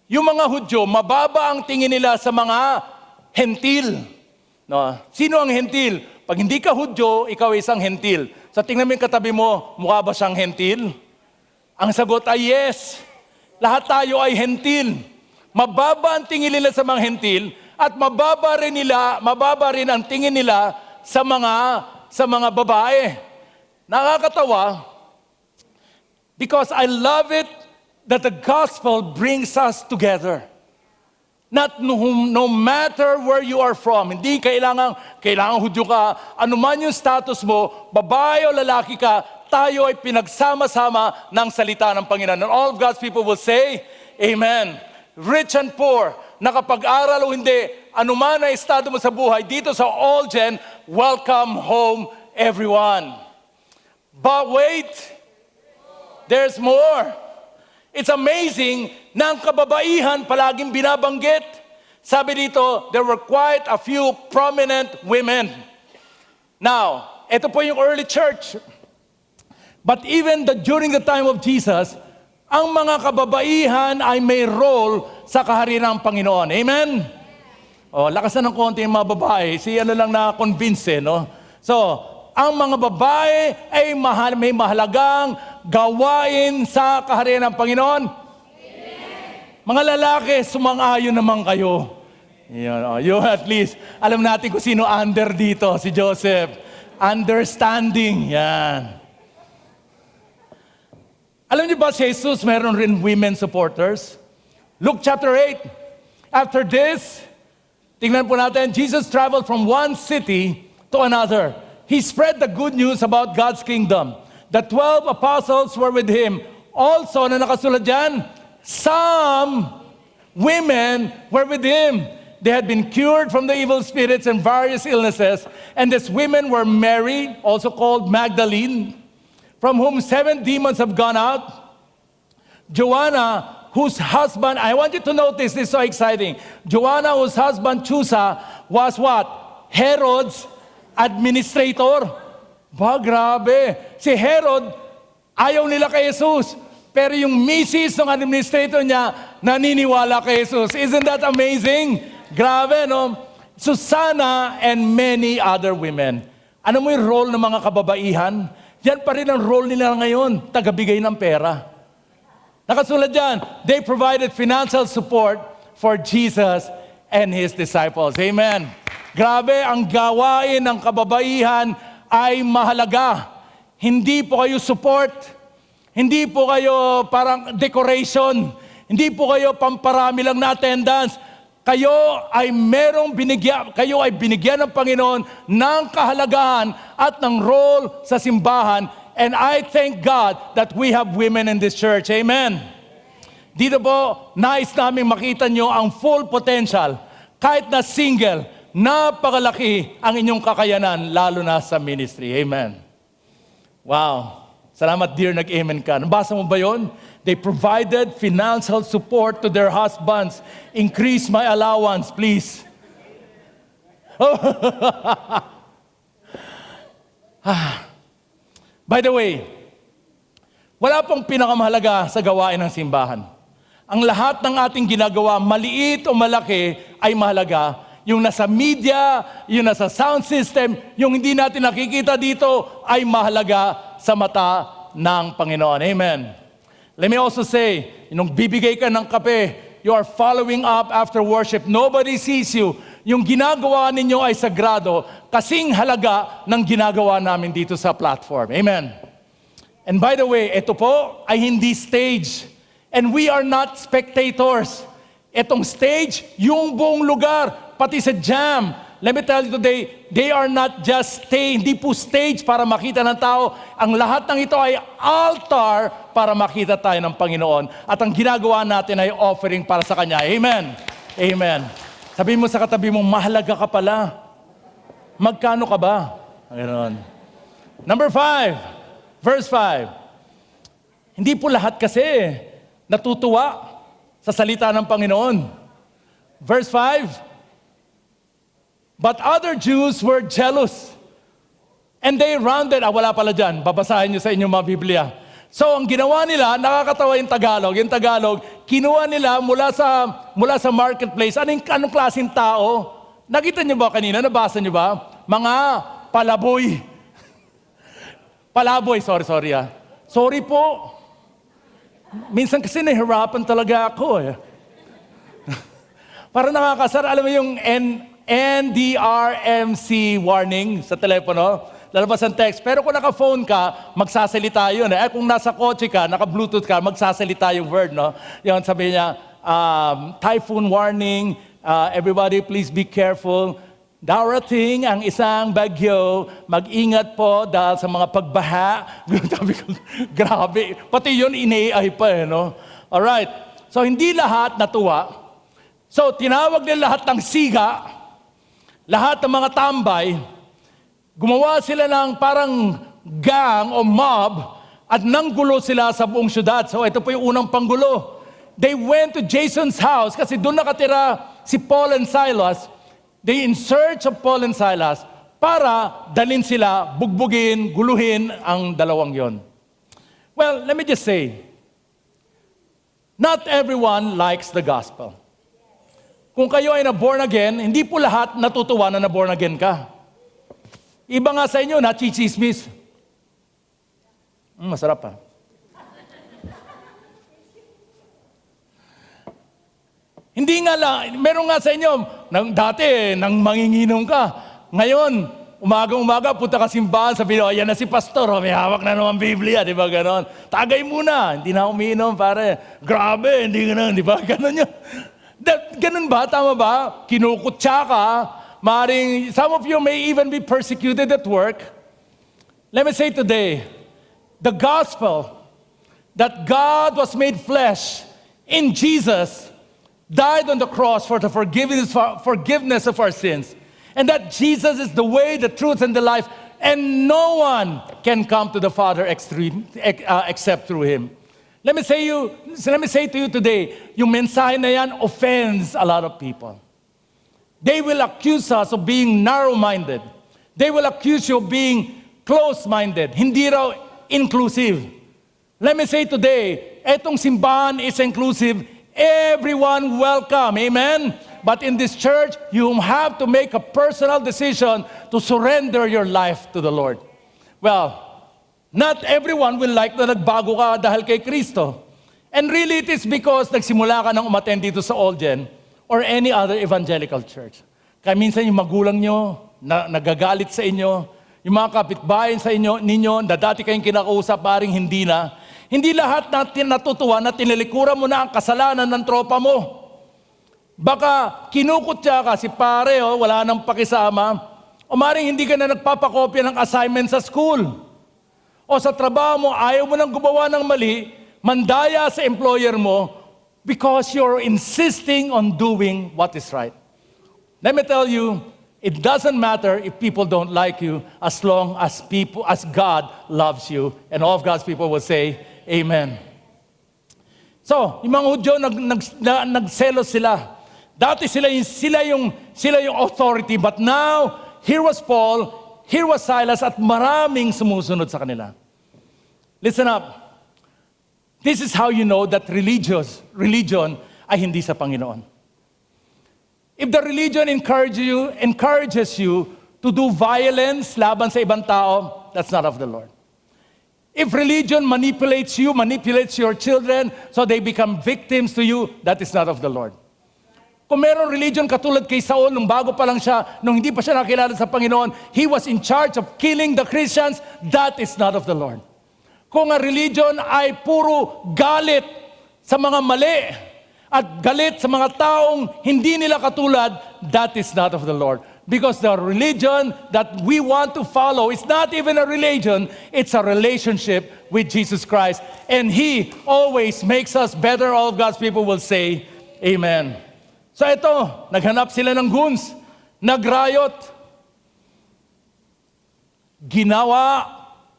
Yung mga Hudyo, mababa ang tingin nila sa mga hentil. No? Sino ang hentil? Pag hindi ka Hudyo, ikaw ay isang hentil. So tingnan mo yung katabi mo, mukha ba siyang hentil? Ang sagot ay yes. Lahat tayo ay hentil. Mababa ang tingin nila sa mga hentil at mababa rin ang tingin nila sa mga babae. Nakakatawa because I love it that the gospel brings us together. Not no matter where you are from. Hindi kailangan Hudyo ka. Ano man yung status mo, babae o lalaki ka, tayo ay pinagsama-sama ng salita ng Panginoon. And all of God's people will say, Amen. Rich and poor, nakapag-aral o hindi, anuman na estado mo sa buhay, dito sa Allgen, welcome home everyone. But wait, there's more. It's amazing na ang kababaihan palaging binabanggit. Sabi dito, there were quite a few prominent women. Now, ito po yung early church. But even during the time of Jesus, ang mga kababaihan ay may role sa kaharian ng Panginoon. Amen? O, lakas na ng konti yung mga babae. Si lang na-convince, no? So, ang mga babae ay may mahalagang gawain sa kaharian ng Panginoon. Amen. Mga lalaki, sumang-ayon naman kayo. Yun, at least, alam natin kung sino under dito, si Joseph. Understanding, yan. Alam niyo ba si Jesus meron rin women supporters? Luke chapter 8. After this, tingnan po natin, Jesus traveled from one city to another. He spread the good news about God's kingdom. The 12 apostles were with him. Also, na nakasulat dyan, some women were with him. They had been cured from the evil spirits and various illnesses. And these women were Mary, also called Magdalene, from whom 7 demons have gone out. Joanna, whose husband, I want you to notice, this is so exciting. Joanna, whose husband Chusa was what? Herod's administrator. Ba, grabe. Si Herod, ayaw nila kay Jesus. Pero yung misis ng administrator niya, naniniwala kay Jesus. Isn't that amazing? Grabe, no? Susana and many other women. Ano mo yung role ng mga kababaihan? Yan pa rin ang role nila ngayon, tagabigay ng pera. Nakasulat dyan, they provided financial support for Jesus and His disciples. Amen. Grabe, ang gawain ng kababaihan ay mahalaga. Hindi po kayo support. Hindi po kayo parang decoration. Hindi po kayo pamparami lang na attendance. Kayo ay binigyan ng Panginoon ng kahalagahan at ng role sa simbahan. And I thank God that we have women in this church. Amen. Dito po, nais namin makita nyo ang full potential. Kahit na single, napakalaki ang inyong kakayanan, lalo na sa ministry. Amen. Wow. Salamat dear, nag-amen ka. Nabasa mo ba yun? They provided financial support to their husbands. Increase my allowance, please. By the way, wala pong pinakamahalaga sa gawain ng simbahan. Ang lahat ng ating ginagawa, maliit o malaki, ay mahalaga. Yung nasa media, yung nasa sound system, yung hindi natin nakikita dito, ay mahalaga sa mata ng Panginoon. Amen. Let me also say, nung bibigay ka ng kape, you are following up after worship. Nobody sees you. Yung ginagawa ninyo ay sagrado, kasing halaga ng ginagawa namin dito sa platform. Amen. And by the way, ito po ay hindi stage. And we are not spectators. Itong stage, yung buong lugar, pati sa jam. Let me tell you today, they are not just stage, hindi po stage para makita ng tao. Ang lahat ng ito ay altar para makita tayo ng Panginoon. At ang ginagawa natin ay offering para sa Kanya. Amen. Amen. Sabihin mo sa katabi mo, mahalaga ka pala. Magkano ka ba? Ganoon. Number 5, verse 5. Hindi po lahat kasi natutuwa sa salita ng Panginoon. Verse 5, but other Jews were jealous. And they rounded, wala pala dyan, babasahin nyo sa inyong mga Biblia. So ang ginawa nila, nakakatawa yung Tagalog. Yung Tagalog, kinuha nila mula sa marketplace. Anong klaseng tao? Nakita nyo ba kanina? Nabasa nyo ba? Mga palaboy. Palaboy, sorry. Sorry po. Minsan kasi nahirapan talaga ako eh. Para nakakasar, alam mo yung NDRMC warning sa telepono, lalabas ang text. Pero kung naka-phone ka, magsasalita yun. Kung nasa kotse ka, naka-Bluetooth ka, magsasalita yung word, no? Yun, sabi niya, typhoon warning, everybody please be careful. Darating ang isang bagyo, mag-ingat po dahil sa mga pagbaha. Sabi ko, grabe. Pati yun, in-AI pa no? Alright. So, hindi lahat natuwa. So, tinawag nila lahat ng siga, lahat ng mga tambay, gumawa sila ng parang gang o mob at nanggulo sila sa buong syudad. So ito po yung unang panggulo. They went to Jason's house kasi doon nakatira si Paul and Silas. They in search of Paul and Silas para dalhin sila, bugbugin, guluhin ang dalawang yon. Well, let me just say, not everyone likes the gospel. Kung kayo ay na-born again, hindi po lahat natutuwa na na-born again ka. Iba nga sa inyo, nachichismis. Masarap pa. Hindi nga lang, meron nga sa inyo, dati, nang manginginom ka. Ngayon, umaga-umaga, punta ka simbahan, sabi nyo, ayan na si pastor, may hawak na naman Biblia, di ba ganon? Tagay muna, hindi na umiinom, pare. Grabe, hindi ganon, di ba? Ganon yun. Ganun ba? Tama ba? Kinukutsa ka. Maring, some of you may even be persecuted at work. Let me say today, the gospel that God was made flesh in Jesus, died on the cross for the forgiveness of our sins. And that Jesus is the way, the truth, and the life. And no one can come to the Father except through Him. Let me say to you today, yung mensahe na yan offends a lot of people. They will accuse us of being narrow-minded. They will accuse you of being close-minded. Hindi raw inclusive. Let me say today, etong simbahan is inclusive. Everyone welcome. Amen? But in this church, you have to make a personal decision to surrender your life to the Lord. Well, not everyone will like na nagbago ka dahil kay Kristo. And really, it is because nagsimula ka nang umattend dito sa Olgen or any other evangelical church. Kaya minsan yung magulang nyo, nagagalit sa inyo, yung mga kapitbahay sa ninyo, na dati kayong kinakausap, paring hindi na. Hindi lahat natin natutuwa na tinilikuran mo na ang kasalanan ng tropa mo. Baka kinukutya ka si pare, wala nang pakisama, o maring hindi ka na nagpapakopya ng assignment sa school. O sa trabaho mo, ayaw mo nang gumawa ng mali, mandaya sa employer mo because you're insisting on doing what is right. Let me tell you, It doesn't matter if people don't like you as long as God loves you. And all of God's people will say, Amen. So, yung mga Hudyo, nagselos sila. Dati sila yung authority, but now, here was Paul, here was Silas, at maraming sumusunod sa kanila. Listen up. This is how you know that religion ay hindi sa Panginoon. If the religion encourages you to do violence laban sa ibang tao, that's not of the Lord. If religion manipulates you, manipulates your children, so they become victims to you, that is not of the Lord. Kung meron religion katulad kay Saul, nung bago pa lang siya, nung hindi pa siya nakilala sa Panginoon, he was in charge of killing the Christians, that is not of the Lord. Kung ang religion ay puro galit sa mga mali, at galit sa mga taong hindi nila katulad, that is not of the Lord. Because the religion that we want to follow is not even a religion, it's a relationship with Jesus Christ. And He always makes us better. All of God's people will say, Amen. So ito, naghanap sila ng goons, nagrayot,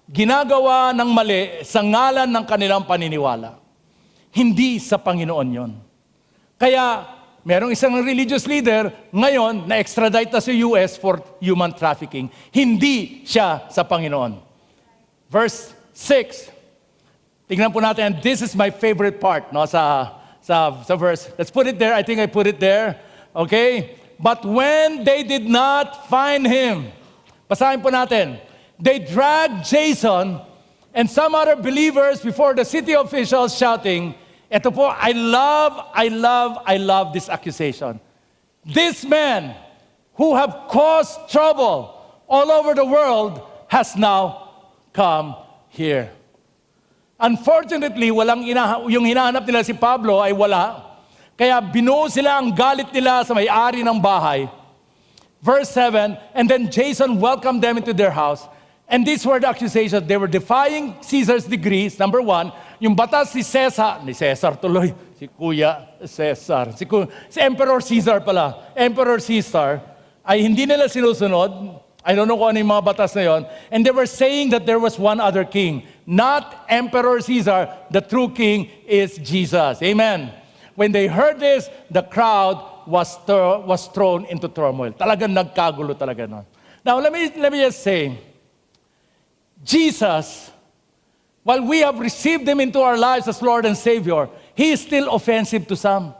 ginagawa ng mali sa ngalan ng kanilang paniniwala. Hindi sa Panginoon yon. Kaya, merong isang religious leader, ngayon, na-extradite na sa US for human trafficking. Hindi siya sa Panginoon. Verse 6. Tingnan po natin, and this is my favorite part no, sa verse. Let's put it there. I think I put it there. Okay? But when they did not find him, basahin po natin, they dragged Jason and some other believers before the city officials shouting, ito po, I love this accusation. This man who have caused trouble all over the world has now come here. Unfortunately, yung hinahanap nila si Pablo ay wala. Kaya binuo sila ang galit nila sa may-ari ng bahay. Verse 7, and then Jason welcomed them into their house. And these were the accusations. They were defying Caesar's decrees, number 1. Yung batas si Caesar tuloy, si Kuya Caesar, si Emperor Caesar pala, Emperor Caesar, ay hindi nila sinusunod. I don't know kung ano yung mga batas na yon. And they were saying that there was one other king, not Emperor Caesar. The true king is Jesus. Amen. When they heard this, the crowd was thrown into turmoil. Talagang nagkagulo talaga nun. Now, let me just say, Jesus, while we have received Him into our lives as Lord and Savior, He is still offensive to some.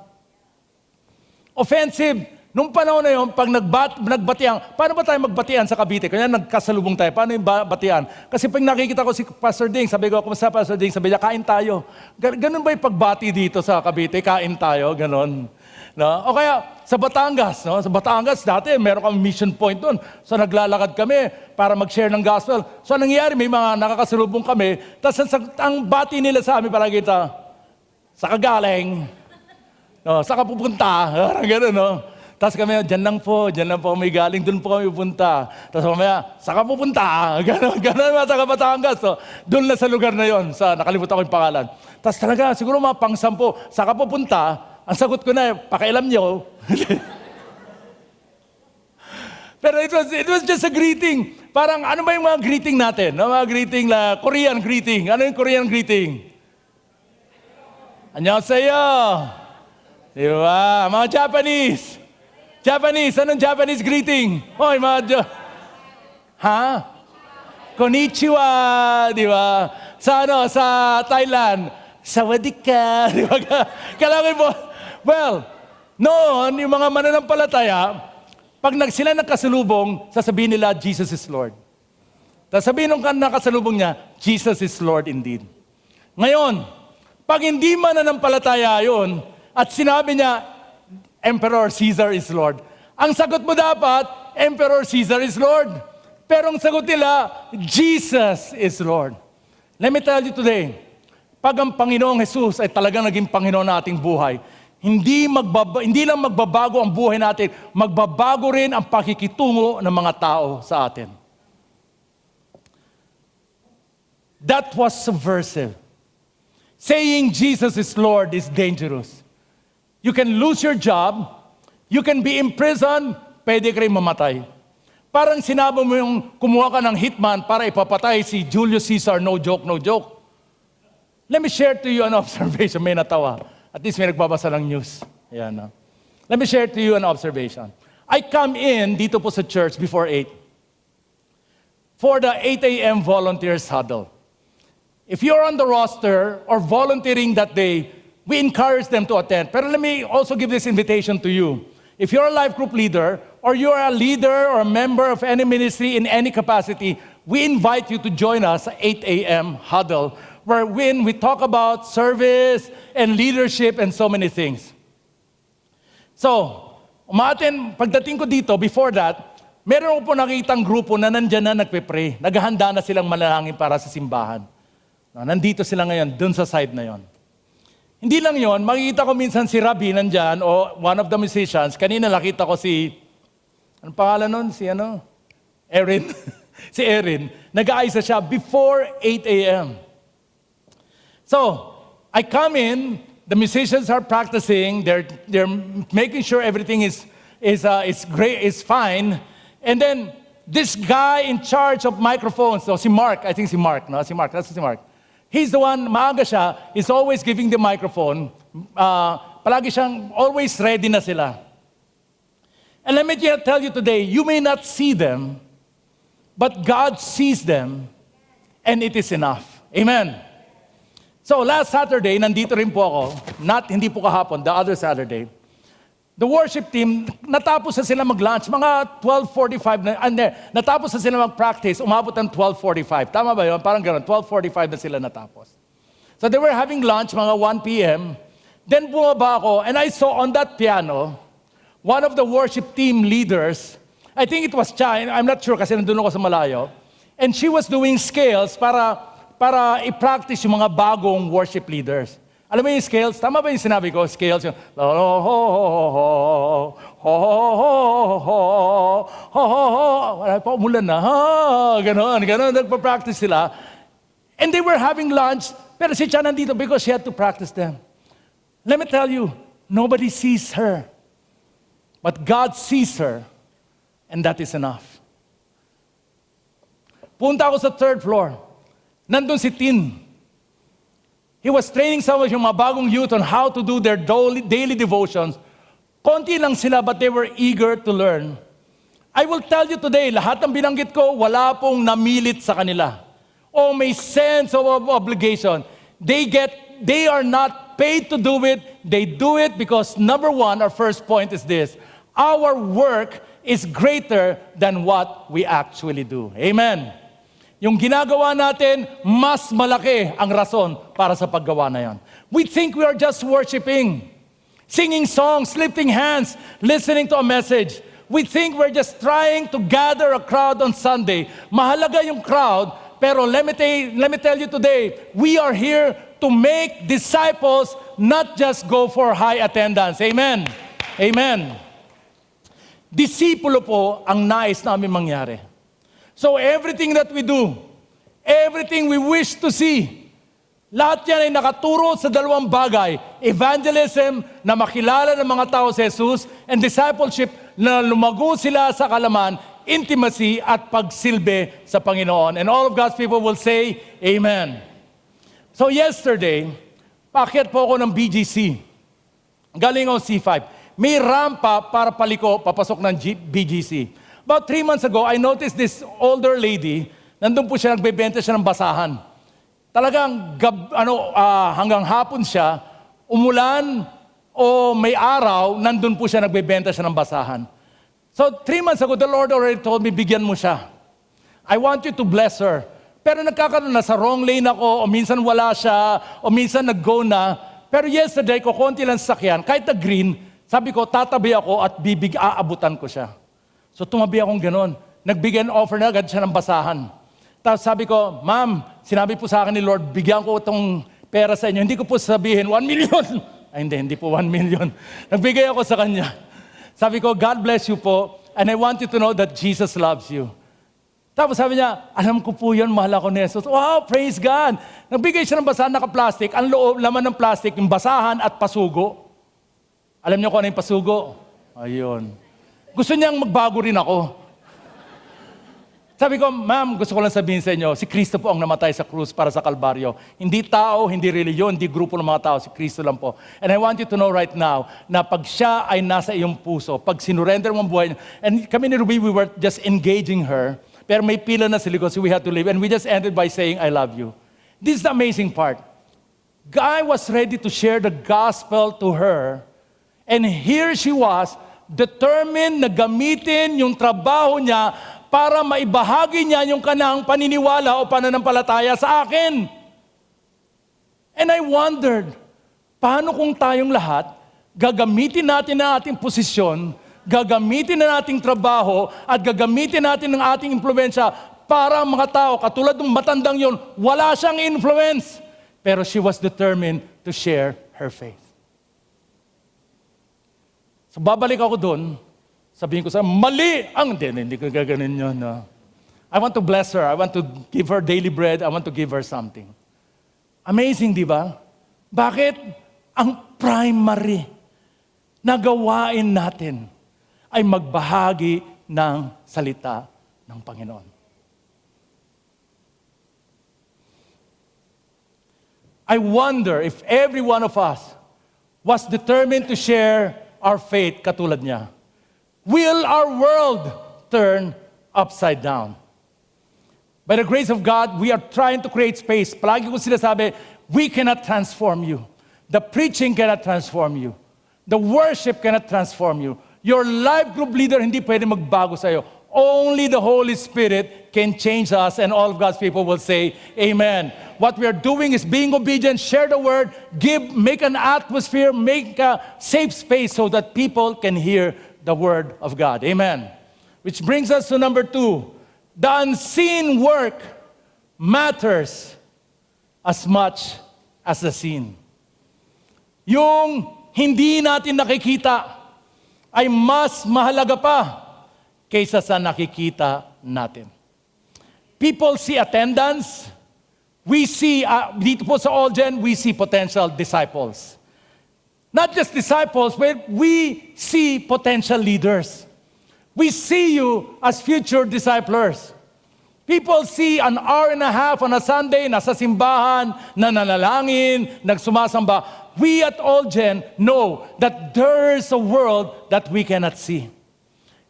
Offensive. Nung panahon na yun, pag nagbatian, paano ba tayo magbatian sa Cavite? Kanya nagkasalubong tayo, paano yung batian? Kasi pag nakikita ko si Pastor Ding, sabi ko, kumusta Pastor Ding? Sabi niya, kain tayo. Ganun ba yung pagbati dito sa Cavite? Kain tayo, ganun. No? O kaya, sa Batangas, no? Sa Batangas, dati meron kami mission point doon. So naglalakad kami para mag-share ng gospel. So nangyayari, may mga nakakasalubong kami. Tapos ang bati nila sa amin, parang kita, sa kagaling, no? Sa kapupunta, parang gano'n, no? Tapos kami, dyan lang po may galing, doon po kami pupunta. Tapos mamaya, saka pupunta, gano'n mga taga Batangas. So, doon na sa lugar na yon, nakalimutan ko yung pangalan. Tapos talaga, siguro mga pang-10, saka pupunta, ang sagot ko na, pakialam nyo. Pero it was just a greeting. Parang, ano ba yung mga greeting natin? No? Mga greeting, Korean greeting. Ano yung Korean greeting? Annyeonghaseyo. Di ba? Mga Japanese, anong Japanese greeting? Hoy, Konnichiwa, di ba? Sa Thailand, sawadee ka, di ba? Kailangan mo, well, noon, yung mga mananampalataya, pag sila nagkasalubong, sasabihin nila, Jesus is Lord. Tapos sabihin nung nakasalubong niya, Jesus is Lord indeed. Ngayon, pag hindi mananampalataya yun, at sinabi niya, Emperor Caesar is Lord. Ang sagot mo dapat, Emperor Caesar is Lord. Pero ang sagot nila, Jesus is Lord. Let me tell you today, pag ang Panginoong Jesus ay talagang naging Panginoon na ating buhay, hindi lang magbabago ang buhay natin, magbabago rin ang pakikitungo ng mga tao sa atin. That was subversive. Saying Jesus is Lord is dangerous. You can lose your job, you can be imprisoned, pwede ka rin mamatay. Parang sinabi mo yung kumuha ka ng hitman para ipapatay si Julius Caesar, no joke, no joke. Let me share to you an observation. May natawa. At least may nagbabasa ng news. Ayan, no? Let me share to you an observation. I come in dito po sa church before 8 for the 8 a.m. volunteers huddle. If you're on the roster or volunteering that day, we encourage them to attend. Pero let me also give this invitation to you. If you're a life group leader, or you're a leader or a member of any ministry in any capacity, we invite you to join us at 8 a.m. huddle, where when we talk about service and leadership and so many things. So, pagdating ko dito, before that, meron po nakitang grupo na nandyan na nagpe-pray. Naghahanda na silang manalangin para sa simbahan. No, nandito sila ngayon, dun sa side na yon. Hindi lang yon, makikita ko minsan si Rabbi nandyan, o one of the musicians. Kanina nakita ko si, anong pangalan nun? Si Erin. Si Erin. Nag-aayos siya before 8 a.m. So, I come in, the musicians are practicing, they're making sure everything is great, is fine. And then, this guy in charge of microphones, so si Mark, I think si Mark, no? Si Mark, that's si Mark. He's the one, maaga siya, is always giving the microphone. Palagi siyang, always ready na sila. And let me just tell you today, you may not see them, but God sees them, and it is enough. Amen. So last Saturday, nandito rin po ako, hindi po kahapon, the other Saturday. The worship team, natapos na sila mag-lunch, mga 12:45 na, natapos na sila mag-practice, umabot ng 12:45. Tama ba yun? Parang gano'n, 12:45 na sila natapos. So they were having lunch, mga 1 p.m. Then bumaba ako, and I saw on that piano, one of the worship team leaders, I think it was Cha, I'm not sure kasi nandun ako sa malayo, and she was doing scales para i-practice yung mga bagong worship leaders. Alam mo yung scales? Tama ba yung sinabi ko? Scales yung wala pa, umulan na. Ganon. Nagpa-practice sila. And they were having lunch, pero si Cha nandito because she had to practice them. Let me tell you, nobody sees her. But God sees her, and that is enough. Punta ako sa 3rd floor. Nandun si Tin. He was training some of yung mga bagong youth on how to do their daily devotions. Konti lang sila, but they were eager to learn. I will tell you today, lahat ng binanggit ko, wala pong namilit sa kanila. O may sense of obligation. They are not paid to do it. They do it because, number one, our first point is this. Our work is greater than what we actually do. Amen. Yung ginagawa natin, mas malaki ang rason para sa paggawa na yan. We think we are just worshiping, singing songs, lifting hands, listening to a message. We think we're just trying to gather a crowd on Sunday. Mahalaga yung crowd, pero let me tell you today, we are here to make disciples, not just go for high attendance. Amen. Amen. Disipulo po ang nais namin mangyari. So everything that we do, everything we wish to see, lahat yan ay nakaturo sa dalawang bagay. Evangelism, na makilala ng mga tao si Jesus, and discipleship, na lumago sila sa kalaman, intimacy, at pagsilbi sa Panginoon. And all of God's people will say, Amen. So yesterday, paakyat po ako ng BGC. Galing ako C5. May rampa para paliko, papasok ng BGC. About 3 months ago, I noticed this older lady, nandun po siya, nagbebenta siya ng basahan. Talagang hanggang hapon siya, umulan o may araw, nandun po siya, nagbebenta siya ng basahan. So 3 months ago, the Lord already told me, bigyan mo siya. I want you to bless her. Pero nagkakaroon na sa wrong lane ako, o minsan wala siya, o minsan nag-go na. Pero yesterday, konti lang sakyan, kahit na green, sabi ko, tatabi ako at aabutan ko siya. So tumabi akong gano'n. Nagbigyan offer na agad siya ng basahan. Tapos sabi ko, Ma'am, sinabi po sa akin ni Lord, bigyan ko itong pera sa inyo. Hindi ko po sabihin, 1 million. Ay hindi po 1 million. Nagbigay ako sa kanya. Sabi ko, God bless you po, and I want you to know that Jesus loves you. Tapos sabi niya, alam ko po yun, mahal ako ni Jesus. Wow, praise God. Nagbigay siya ng basahan, naka-plastic. Ang laman ng plastic, yung basahan at pasugo. Alam niyo kung ano yung pasugo? Ayun. gusto niyang magbago rin ako. Sabi ko, ma'am, gusto ko lang sabihin sa inyo, si Kristo po ang namatay sa krus para sa Kalbaryo. Hindi tao, hindi reliyon, hindi grupo ng mga tao, si Kristo lang po. And I want you to know right now, na pag siya ay nasa iyong puso, pag sinurrender mo ang buhay niya, and kami ni Ruby, we were just engaging her, pero may pila na sila so we had to leave, and we just ended by saying, I love you. This is the amazing part. God was ready to share the gospel to her, and here she was, determined na gamitin yung trabaho niya para maibahagi niya yung kanang paniniwala o pananampalataya sa akin. And I wondered, paano kung tayong lahat, gagamitin natin ang ating posisyon, gagamitin na nating trabaho, at gagamitin natin ang ating impluensya para ang mga tao, katulad ng matandang yon, wala siyang influence. Pero she was determined to share her faith. So babalik ako doon, sabihin ko sa mali ang, hindi ko gaganin yun. No. I want to bless her. I want to give her daily bread. I want to give her something. Amazing, di ba? Bakit? Ang primary na gawain natin ay magbahagi ng salita ng Panginoon. I wonder if every one of us was determined to share our faith katulad niya. Will our world turn upside down? By the grace of God, we are trying to create space. Palagi ko sinasabi, we cannot transform you. The preaching cannot transform you. The worship cannot transform you. Your life group leader hindi pwede magbago sa'yo. Only the Holy Spirit can change us, and all of God's people will say, Amen. What we are doing is being obedient, share the word, make an atmosphere, make a safe space so that people can hear the word of God. Amen. Which brings us to number 2. The unseen work matters as much as the seen. Yung hindi natin nakikita ay mas mahalaga pa kaysa sa nakikita natin. People see attendance. We see, dito po sa Allgen, we see potential disciples. Not just disciples, but we see potential leaders. We see you as future disciplers. People see an hour and a half on a Sunday, nasa simbahan, nananalangin, nagsumasamba. We at Allgen know that there is a world that we cannot see.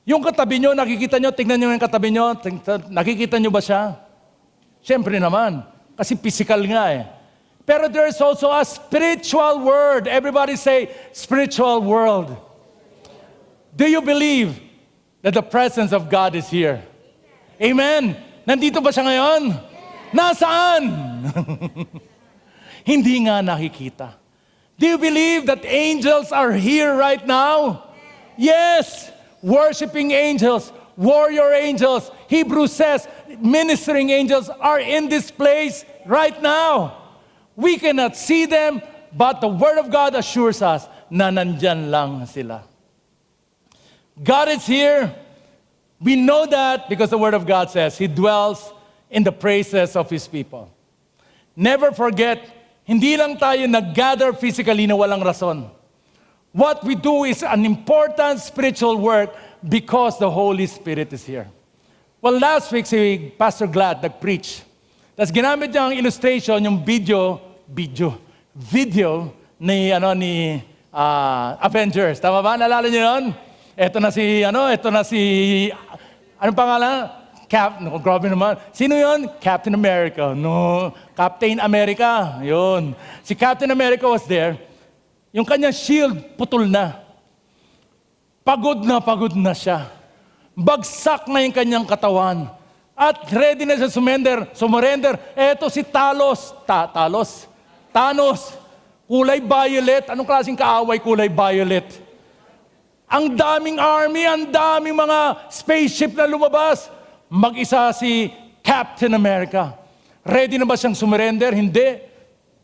Yung katabi nyo, nakikita nyo, tingnan nyo yung katabi nyo, nakikita nyo ba siya? Siyempre naman, kasi physical nga eh. Pero there's also a spiritual world. Everybody say, spiritual world. Do you believe that the presence of God is here? Amen. Nandito ba siya ngayon? Nasaan? Hindi nga nakikita. Do you believe that angels are here right now? Yes. Worshiping angels, warrior angels, Hebrews says, ministering angels are in this place right now. We cannot see them, but the Word of God assures us na nandyan lang sila. God is here. We know that because the Word of God says He dwells in the praises of His people. Never forget, hindi lang tayo nag-gather physically na walang rason. What we do is an important spiritual work because the Holy Spirit is here. Well, last week si Pastor Glad nag-preach. Tapos ginamit niya ang illustration, yung video ni Avengers. Tama ba? Naalala niyo yun? Ito na si anong pangalan? Grabe naman. Sino yun? Captain America. No, Captain America. Yun. Si Captain America was there. Yung kanyang shield, putol na. Pagod na siya. Bagsak na yung kanyang katawan. At ready na siya sumurrender. Eto si Thanos. Kulay violet. Anong klaseng kaaway kulay violet? Ang daming army, ang daming mga spaceship na lumabas. Mag-isa si Captain America. Ready na ba siyang sumurrender? Hindi.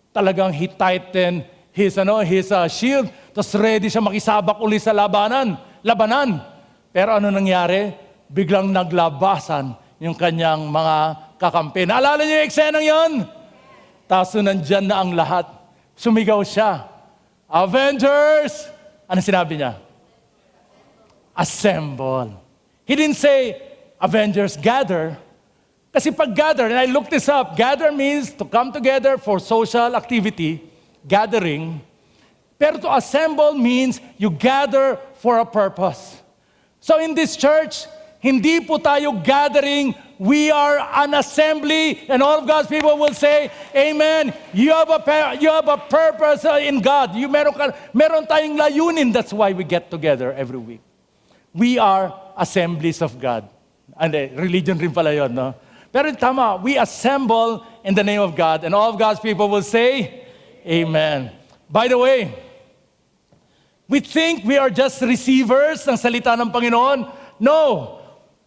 Talagang he tightened his shield. Tapos ready siya makisabak uli sa labanan. Pero ano nangyari? Biglang naglabasan yung kanyang mga kakampi. Naalala niyo yung eksenang yon? Tapos nandyan na ang lahat. Sumigaw siya. Avengers! Ano sinabi niya? assemble. He didn't say, Avengers, gather. Kasi pag gather, and I looked this up, gather means to come together for social activity, gathering. Pero to assemble means you gather for a purpose. So in this church, hindi po tayo gathering, we are an assembly, and all of God's people will say, Amen. You have a purpose in God. Meron tayong layunin. That's why we get together every week. We are assemblies of God. Religion rin pala yun, no? Pero tama, we assemble in the name of God, and all of God's people will say, Amen. By the way, we think we are just receivers ng salita ng Panginoon. No.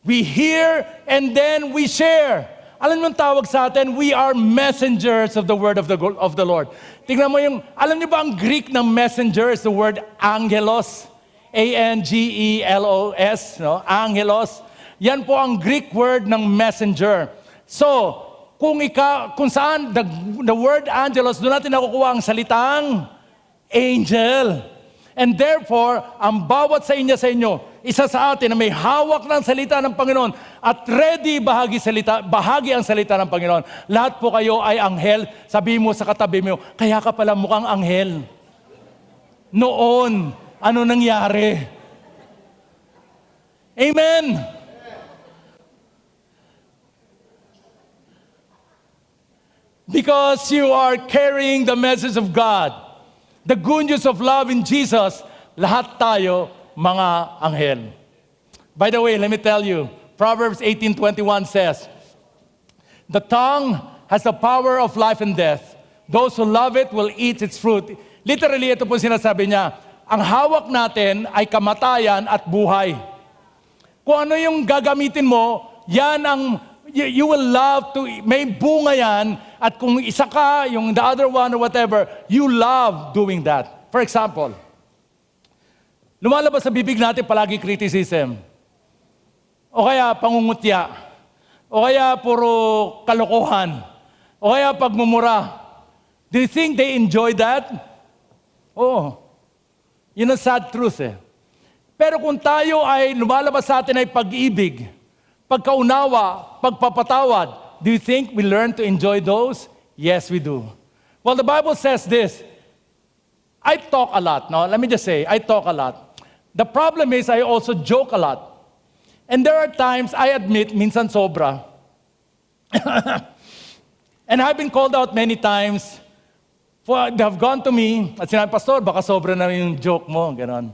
We hear and then we share. Alam mo ang tawag sa atin? We are messengers of the word of the Lord. Tingnan mo alam niyo ba ang Greek ng messenger is the word angelos. A-N-G-E-L-O-S. No? Angelos. Yan po ang Greek word ng messenger. So, kung saan the word angelos, doon natin nakukuha ang salitang angel. And therefore, ang bawat sa inyo, isa sa atin na may hawak ng salita ng Panginoon at ready bahagi ang salita ng Panginoon. Lahat po kayo ay anghel. Sabi mo sa katabi mo, kaya ka pala mukhang anghel. Noon, ano nangyari? Amen. Because you are carrying the message of God. The good news of love in Jesus, lahat tayo mga anghel. By the way, let me tell you, Proverbs 18:21 says, the tongue has the power of life and death. Those who love it will eat its fruit. Literally, ito po sinasabi niya, ang hawak natin ay kamatayan at buhay. Kung ano yung gagamitin mo, yan ang, you will love to, may bunga yan, at kung isa ka, yung the other one or whatever, you love doing that. For example, lumalabas sa bibig natin palagi criticism. O kaya pangungutya. O kaya puro kalokohan. O kaya pagmumura. Do you think they enjoy that? Oo. Yun ang sad truth eh. Pero kung tayo ay lumalabas sa atin ay pag-ibig, pagkaunawa, pagpapatawad, do you think we learn to enjoy those? Yes, we do. Well, the Bible says this. I talk a lot. No, let me just say, I talk a lot. The problem is I also joke a lot. And there are times, I admit, minsan sobra. And I've been called out many times. They have gone to me, at sinabi, Pastor, baka sobra na yung joke mo. Ganon.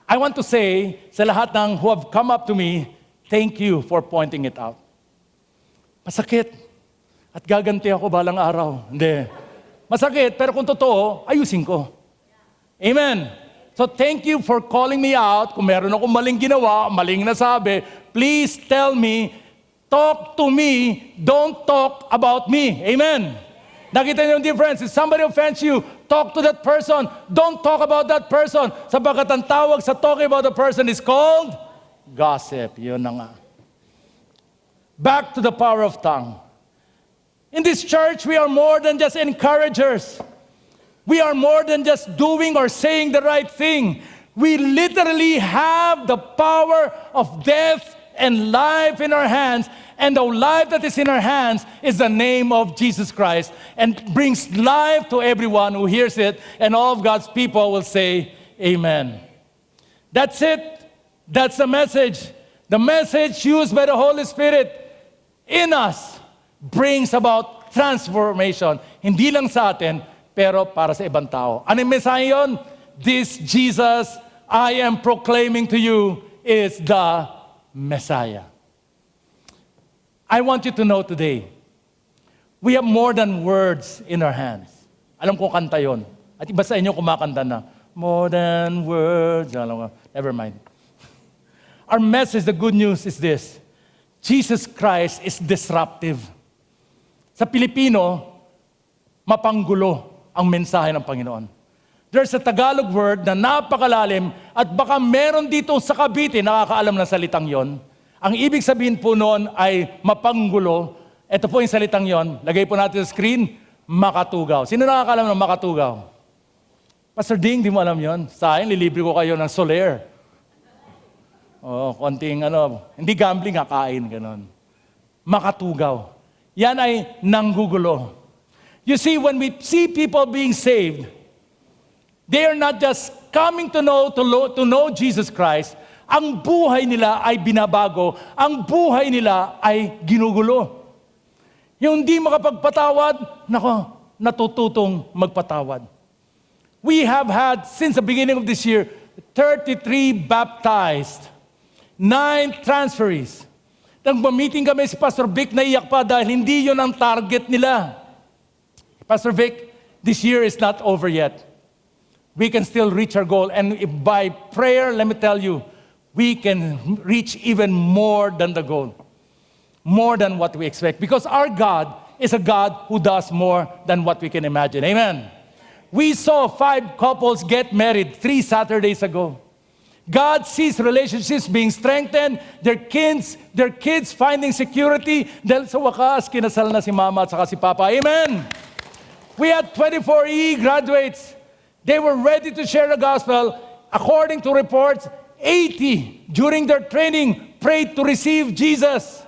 I want to say, sa lahat ng who have come up to me, thank you for pointing it out. Masakit. At gaganti ako balang araw. Hindi. Masakit, pero kung totoo, ayusin ko. Amen. So thank you for calling me out. Kung meron akong maling ginawa, maling nasabi, please tell me, talk to me, don't talk about me. Amen. Nakita niyo yung difference. If somebody offends you, talk to that person. Don't talk about that person. Sapagkat ang tawag sa talking about the person is called gossip. Yun na nga. Back to the power of tongue. In this church, we are more than just encouragers. We are more than just doing or saying the right thing. We literally have the power of death and life in our hands. And the life that is in our hands is the name of Jesus Christ and brings life to everyone who hears it. And all of God's people will say, Amen. That's it. That's the message. The message used by the Holy Spirit in us brings about transformation. Hindi lang sa atin, pero para sa ibang tao. Ano yung mensahe yun? This Jesus I am proclaiming to you is the Messiah. I want you to know today, we have more than words in our hands. Alam ko kanta yun. At iba sa inyo kumakanta na, more than words. Never mind. Our message, the good news is this. Jesus Christ is disruptive. Sa Pilipino, mapanggulo ang mensahe ng Panginoon. There's a Tagalog word na napakalalim at baka meron dito sa Cavite nakakaalam ng salitang yon. Ang ibig sabihin po noon ay mapanggulo. Ito po yung salitang yon. Lagay po natin sa screen, makatugaw. Sino nakakaalam ng makatugaw? Pastor Ding, di mo alam yon? Sa akin, lilibre ko kayo ng Soler. konting hindi gambling, kain, ganon. Makatugaw. Yan ay nanggugulo. You see, when we see people being saved, they are not just coming to know Jesus Christ. Ang buhay nila ay binabago. Ang buhay nila ay ginugulo. Yung hindi makapagpatawad, natututong magpatawad. We have had, since the beginning of this year, 33 baptized, 9 transferees. Nagma-meeting kami si Pastor Vic, naiyak pa dahil hindi yun ang target nila. Pastor Vic, this year is not over yet. We can still reach our goal. And if by prayer, let me tell you, we can reach even more than the goal. More than what we expect. Because our God is a God who does more than what we can imagine. Amen. We saw 5 couples get married 3 Saturdays ago. God sees relationships being strengthened, their kids finding security, dahil sa wakas, kinasal na si mama at saka si papa. Amen! We had 24 graduates. They were ready to share the gospel. According to reports, 80 during their training prayed to receive Jesus.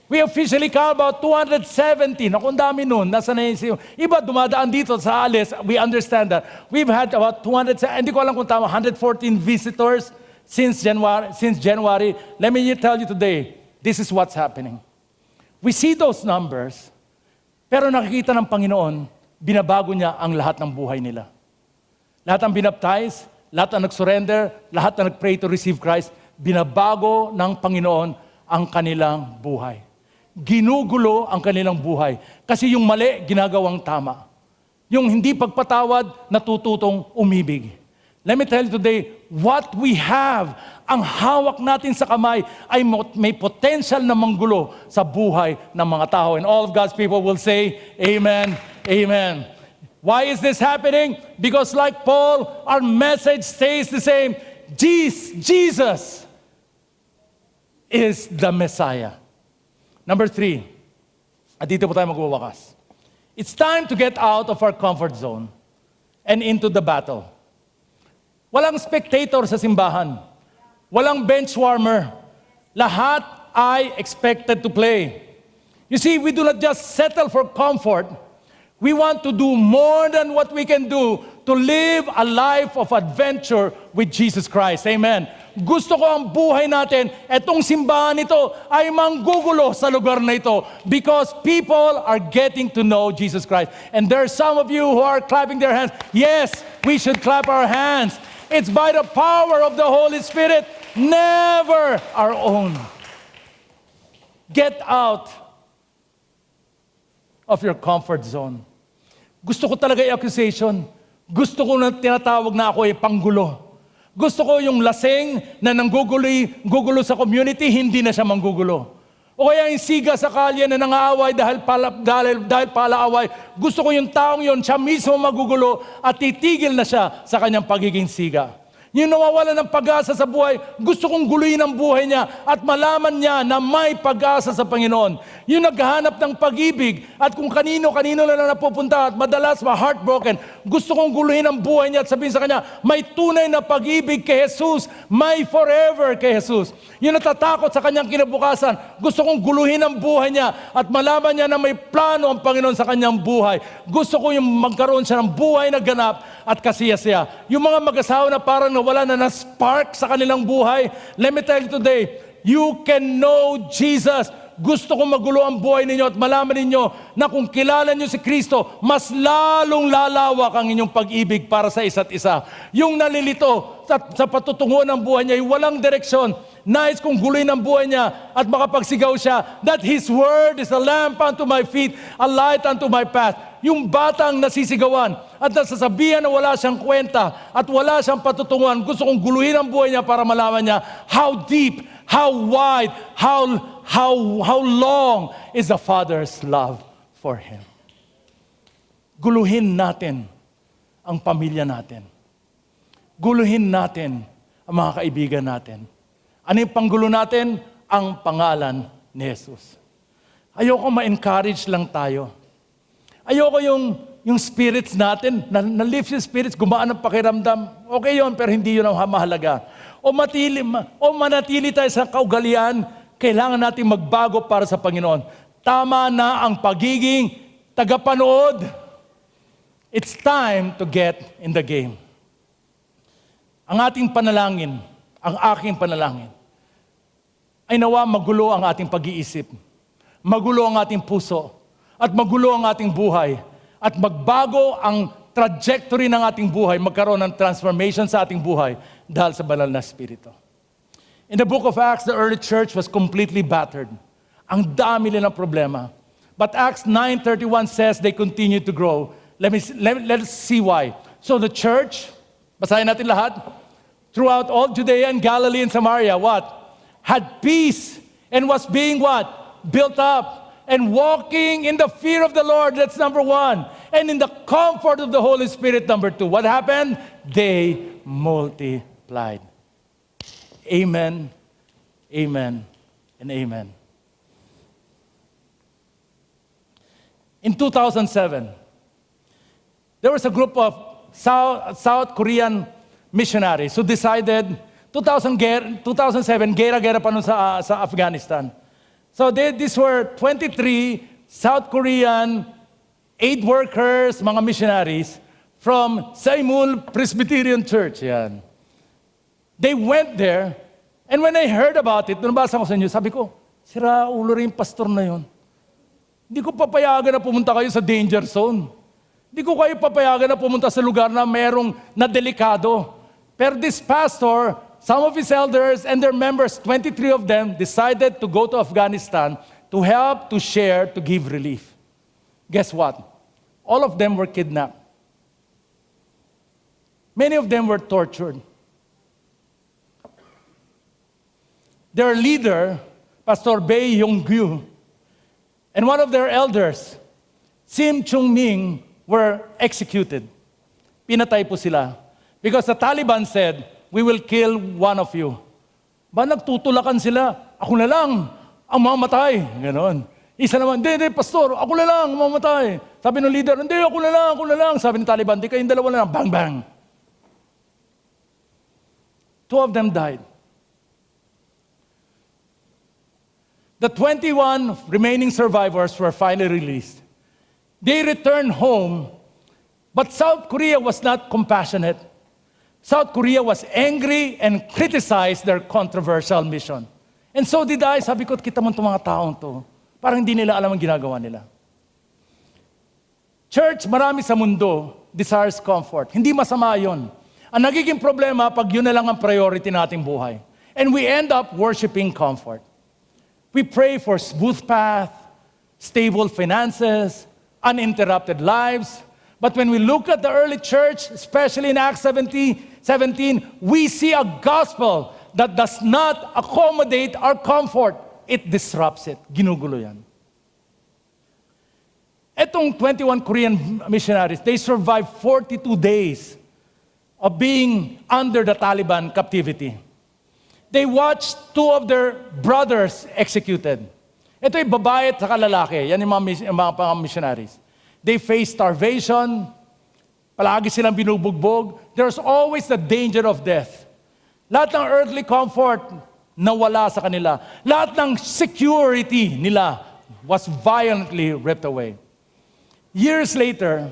We officially count about 270. Naku, ang dami nun. Nasa na yung iba dumadaan dito sa alis. We understand that. We've had about 200, hindi ko alam kung tama, 114 visitors since January. Let me tell you today, this is what's happening. We see those numbers, pero nakikita ng Panginoon, binabago niya ang lahat ng buhay nila. Lahat ang binaptize, lahat ang nag-surrender, lahat ang nag-pray to receive Christ, binabago ng Panginoon ang kanilang buhay. Ginugulo ang kanilang buhay. Kasi yung mali, ginagawang tama. Yung hindi pagpatawad, natututong umibig. Let me tell you today, what we have, ang hawak natin sa kamay, ay may potential na manggulo sa buhay ng mga tao. And all of God's people will say, Amen, Amen. Why is this happening? Because like Paul, our message stays the same. Jesus is the Messiah. Number 3, at dito po tayo magwawakas. It's time to get out of our comfort zone and into the battle. Walang spectator sa simbahan. Walang bench warmer. Lahat ay expected to play. You see, we do not just settle for comfort. We want to do more than what we can do to live a life of adventure with Jesus Christ. Amen. Gusto ko ang buhay natin, etong simbahan ito ay manggugulo sa lugar na ito because people are getting to know Jesus Christ. And there are some of you who are clapping their hands. Yes, we should clap our hands. It's by the power of the Holy Spirit, never our own. Get out of your comfort zone. Gusto ko talaga i-accusation. Gusto ko na tinatawag na ako ay panggulo. Gusto ko yung lasing na nanggugulo sa community, hindi na siya manggugulo. O kaya yung siga sa kalye na nangaaway dahil palaaway. Gusto ko yung taong yon, siya mismo magugulo at titigil na siya sa kanyang pagiging siga. Yung nawawala ng pag-asa sa buhay, gusto kong guluhin ang buhay niya at malaman niya na may pag-asa sa Panginoon. Yung naghahanap ng pag-ibig at kung kanino-kanino na lang napupunta at madalas ma-heartbroken, gusto kong guluhin ang buhay niya at sabihin sa kanya, may tunay na pag-ibig kay Jesus, may forever kay Jesus. Yung natatakot sa kanyang kinabukasan, gusto kong guluhin ang buhay niya at malaman niya na may plano ang Panginoon sa kanyang buhay. Gusto ko yung magkaroon siya ng buhay na ganap at kasiyasiya. Yung mga mag-asawa na parang wala na spark sa kanilang buhay, let me tell you today, you can know Jesus. Gusto kong magulo ang buhay ninyo at malaman ninyo na kung kilala nyo si Kristo, mas lalong lalawak ang inyong pag-ibig para sa isa't isa. Yung nalilito sa patutunguhan ng buhay niya, yung walang direksyon, nais kong guluhin ang buhay niya at makapagsigaw siya that His Word is a lamp unto my feet, a light unto my path. Yung batang nasisigawan at nasasabihan na wala siyang kwenta at wala siyang patutunguhan, gusto kong guluhin ang buhay niya para malaman niya how deep, how wide, how long is the Father's love for him. Guluhin natin ang pamilya natin. Guluhin natin ang mga kaibigan natin. Ano yung panggulo natin? Ang pangalan ni Jesus. Ayoko ma-encourage lang tayo. Ayoko yung spirits natin, na-lift yung spirits, gumaan ang pakiramdam. Okay yun, pero hindi yun ang mahalaga. o manatili tayo sa kaugalian, kailangan natin magbago para sa Panginoon. Tama na ang pagiging tagapanood. It's time to get in the game. Ang ating panalangin, ang aking panalangin, ay nawa magulo ang ating pag-iisip, magulo ang ating puso, at magulo ang ating buhay, at magbago ang trajectory ng ating buhay, magkaroon ng transformation sa ating buhay dahil sa banal na Espiritu. In the book of Acts, the early church was completely battered. Ang dami nilang problema. But Acts 9:31 says they continued to grow. Let's see why. So the church, basahin natin lahat, throughout all Judea and Galilee and Samaria, what? Had peace and was being what? Built up and walking in the fear of the Lord. That's number one. And in the comfort of the Holy Spirit, number two. What happened? They multiplied. Amen, amen, and amen. In 2007, there was a group of South Korean missionaries who decided, 2007, gera-gera pa nun sa Afghanistan. So these were 23 South Korean aid workers, mga missionaries, from Saimul Presbyterian Church. Yan. They went there, and when I heard about it, nabasa ko sa inyo, sabi ko, sira ulo rin yung pastor na yun. Hindi ko papayagan na pumunta kayo sa danger zone. Hindi ko kayo papayagan na pumunta sa lugar na merong na delikado. Pero this pastor, some of his elders and their members, 23 of them, decided to go to Afghanistan to help, to share, to give relief. Guess what? All of them were kidnapped. Many of them were tortured. Their leader, Pastor Bae Yong-gyu, and one of their elders, Sim Chung-ming, were executed. Pinatay po sila. Because the Taliban said, we will kill one of you. Ba, nagtutulakan sila. Ako na lang ang mamatay. Ganon. Isa naman, hindi, pastor, ako na lang ang mamatay. Sabi ng leader, hindi, ako na lang. Sabi ng Taliban, hindi kayong dalawa na lang. Bang, bang. 2 of them died. The 21 remaining survivors were finally released. They returned home, but South Korea was not compassionate. South Korea was angry and criticized their controversial mission. And so did I. Sabi ko, kita mo itong mga taong to. Parang hindi nila alam ang ginagawa nila. Church, marami sa mundo desires comfort. Hindi masama yun. Ang nagiging problema pag yun na lang ang priority nating buhay. And we end up worshiping comfort. We pray for smooth path, stable finances, uninterrupted lives. But when we look at the early church, especially in Acts 17, we see a gospel that does not accommodate our comfort. It disrupts it. Ginugulo yan. Etong 21 Korean missionaries, they survived 42 days of being under the Taliban captivity. They watched 2 of their brothers executed. Ito yung babae at saka lalaki. Yan yung mga missionaries. They faced starvation. Palagi silang binubugbog. There's always the danger of death. Lahat ng earthly comfort nawala sa kanila. Lahat ng security nila was violently ripped away. Years later,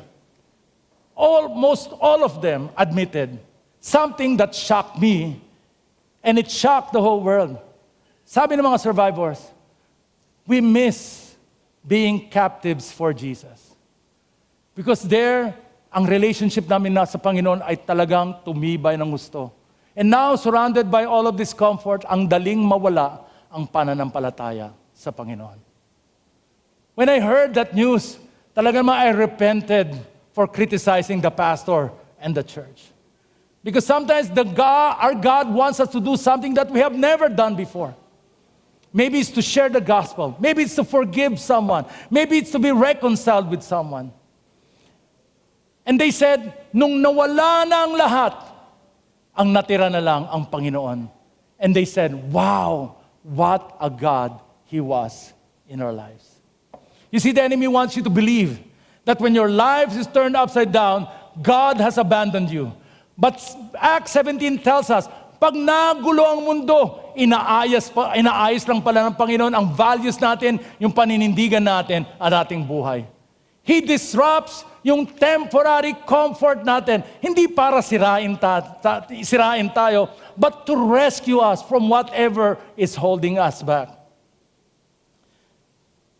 almost all of them admitted something that shocked me, and it shocked the whole world. Sabi ng mga survivors, we miss being captives for Jesus. Because there, ang relationship namin na sa Panginoon ay talagang tumibay ng gusto. And now, surrounded by all of this comfort, ang daling mawala ang pananampalataya sa Panginoon. When I heard that news, talagang I repented for criticizing the pastor and the church. Because sometimes our God wants us to do something that we have never done before. Maybe it's to share the gospel. Maybe it's to forgive someone. Maybe it's to be reconciled with someone. And they said, nung nawala na ang lahat, ang natira na lang ang Panginoon. And they said, wow, what a God He was in our lives. You see, the enemy wants you to believe that when your life is turned upside down, God has abandoned you. But Acts 17 tells us, Pag nagulo ang mundo, inaayos lang pala ng Panginoon ang values natin, yung paninindigan natin at ating buhay. He disrupts yung temporary comfort natin, hindi para sirain tayo, but to rescue us from whatever is holding us back.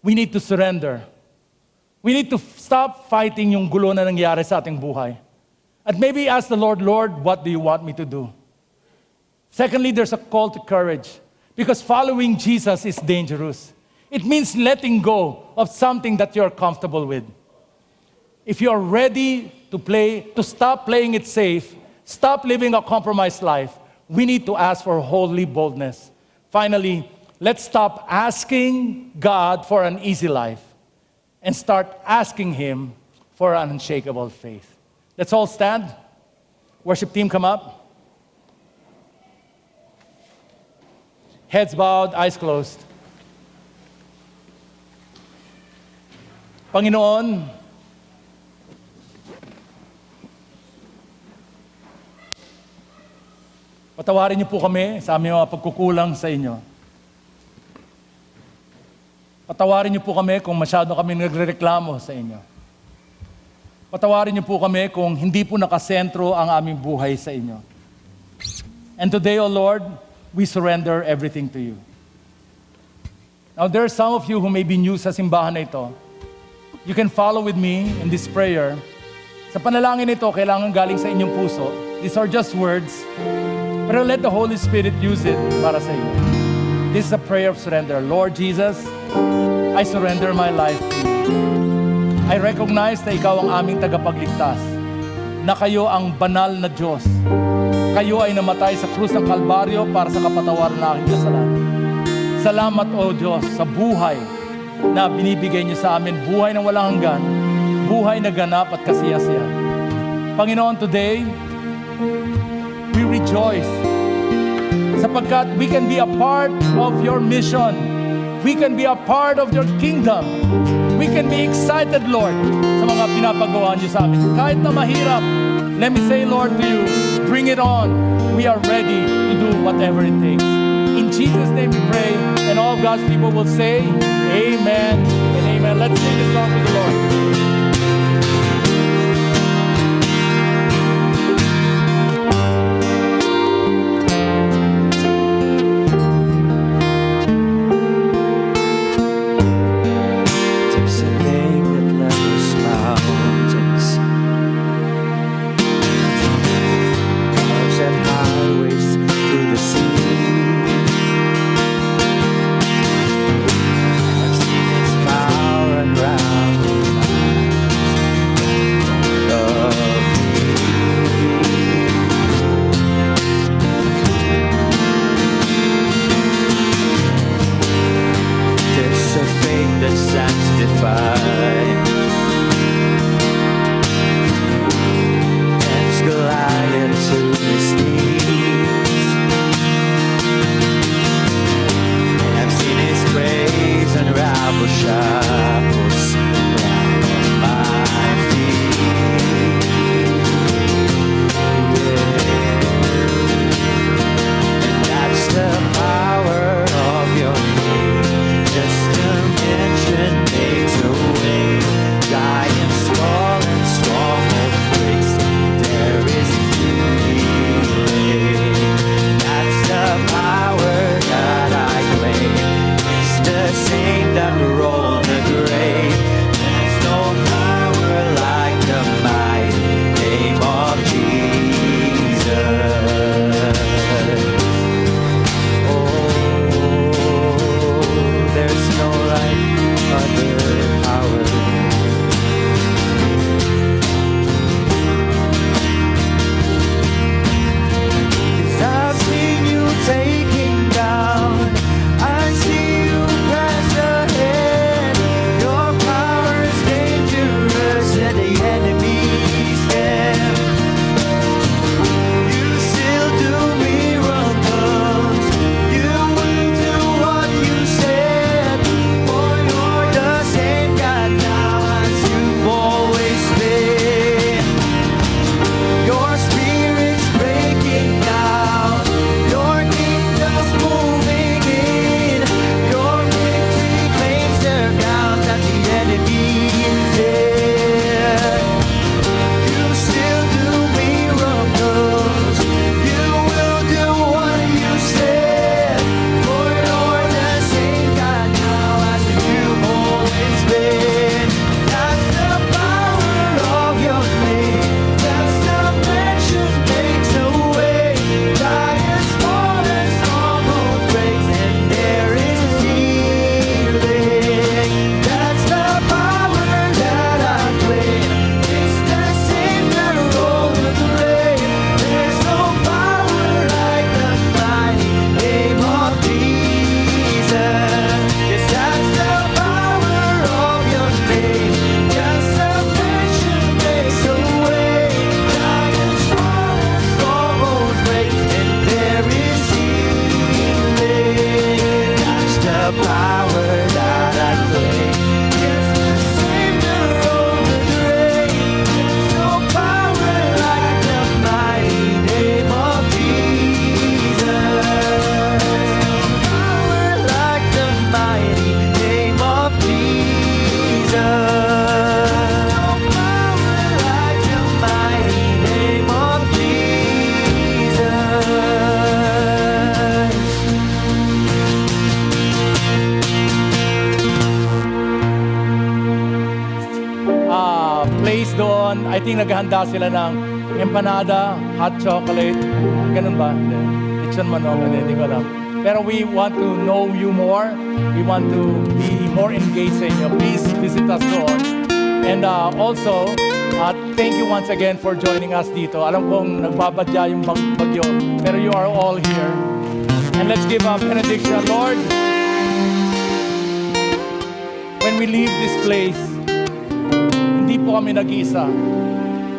We need to surrender. We need to stop fighting yung gulo na nangyari sa ating buhay. And maybe ask the Lord, Lord, what do you want me to do? Secondly, there's a call to courage. Because following Jesus is dangerous. It means letting go of something that you're comfortable with. If you're ready to stop playing it safe, stop living a compromised life, we need to ask for holy boldness. Finally, let's stop asking God for an easy life and start asking Him for an unshakable faith. Let's all stand. Worship team, come up. Heads bowed, eyes closed. Panginoon, patawarin niyo po kami sa aming mga pagkukulang sa inyo. Patawarin niyo po kami kung masyado kami nagrereklamo sa inyo. Patawarin niyo po kami kung hindi po nakasentro ang aming buhay sa inyo. And today, O Lord, we surrender everything to you. Now, there are some of you who may be new sa simbahan na ito. You can follow with me in this prayer. Sa panalangin ito, kailangan galing sa inyong puso. These are just words, pero let the Holy Spirit use it para sa iyo. This is a prayer of surrender. Lord Jesus, I surrender my life to you. I recognize na ikaw ang aming tagapagligtas, na kayo ang banal na Diyos. Kayo ay namatay sa krus ng Kalbaryo para sa kapatawaran ng aking kasalanan. Salamat, O Diyos, sa buhay na binibigay niyo sa amin, buhay na walang hanggan, buhay na ganap at kasiyasiyan. Panginoon, today, we rejoice sapagkat we can be a part of your mission. We can be a part of your kingdom. We can be excited, Lord, sa mga pinapagawa niyo sa amin. Kahit na mahirap, let me say, Lord, to you, bring it on. We are ready to do whatever it takes. In Jesus' name we pray, and all God's people will say, Amen and Amen. Let's sing this song to the Lord.
There's a name that levels mountains, cars and highways through the sea. I've seen His power unravel
place doon, I think naghahanda sila ng empanada, hot chocolate, ganun ba? Hindi. Lechon manok, hindi ko alam. Pero we want to know you more. We want to be more engaged sa inyo. Please visit us doon. And also, thank you once again for joining us dito. Alam kong nagbabadya yung bagyo, pero you are all here. And let's give a benediction. Lord, when we leave this place, hindi po kami nag-iisa.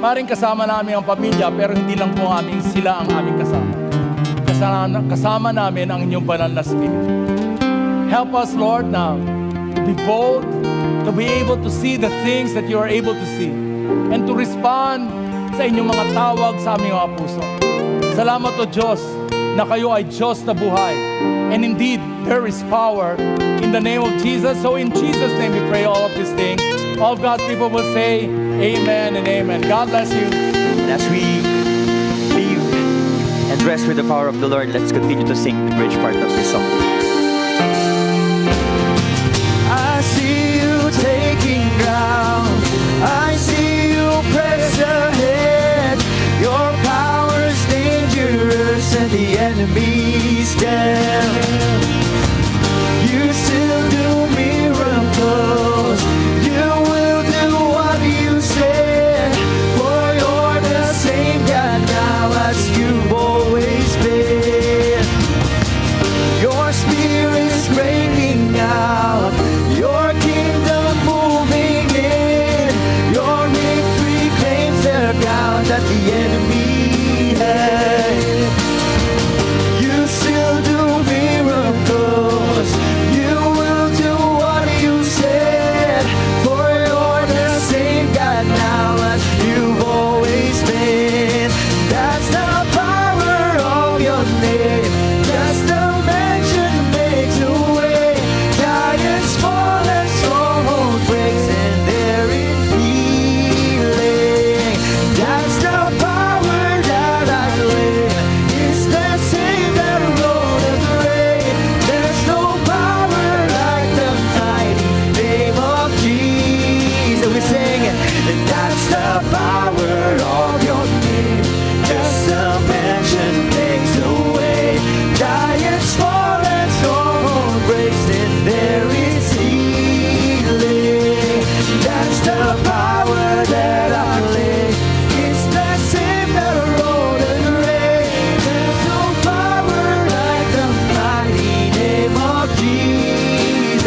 Maring kasama namin ang pamilya, pero hindi lang po sila ang aming kasama. Kasama namin ang inyong banal na spirit. Help us, Lord, now to be bold, to be able to see the things that you are able to see, and to respond sa inyong mga tawag sa aming mga puso. Salamat o Diyos na kayo ay Diyos na buhay. And indeed, there is power in the name of Jesus. So in Jesus' name we pray all of these things. All of God's people will say amen and amen. God bless you.
And as we leave and rest with the power of the Lord, let's continue to sing the bridge part of this song.
I see you taking ground. I see you press ahead. Your power is dangerous and the enemy's dead. You still do miracles. You will do what you said. For you're the same God now as you've always been. Your spirit's breaking out. Your kingdom moving in. Your victory claims the ground that the enemy had. You still do miracles. You will do what you said. For you're the same God now as you've always been. That's the power of your name. Just a mention makes a way. Giants fall and stronghold breaks, and there is healing. That's the power that I claim. It's the same that rode the grave. There's no power like the mighty name of Jesus. We sing it, and that's the power of your name. Just a mention makes a way. Giants fall and stronghold breaks, and there is healing. That's the power that I claim. It's the same that rode the grave. There's no power like the mighty name of Jesus.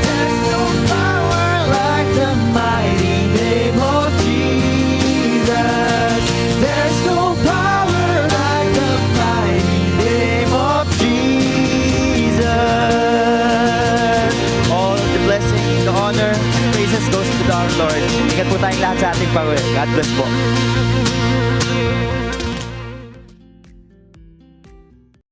There's no power like the mighty name of Jesus. There's no power like the mighty name of Jesus.
All the blessing, the honor, and praises goes to our Lord. Ingat po tayong lahat sa ating pawis. God bless po.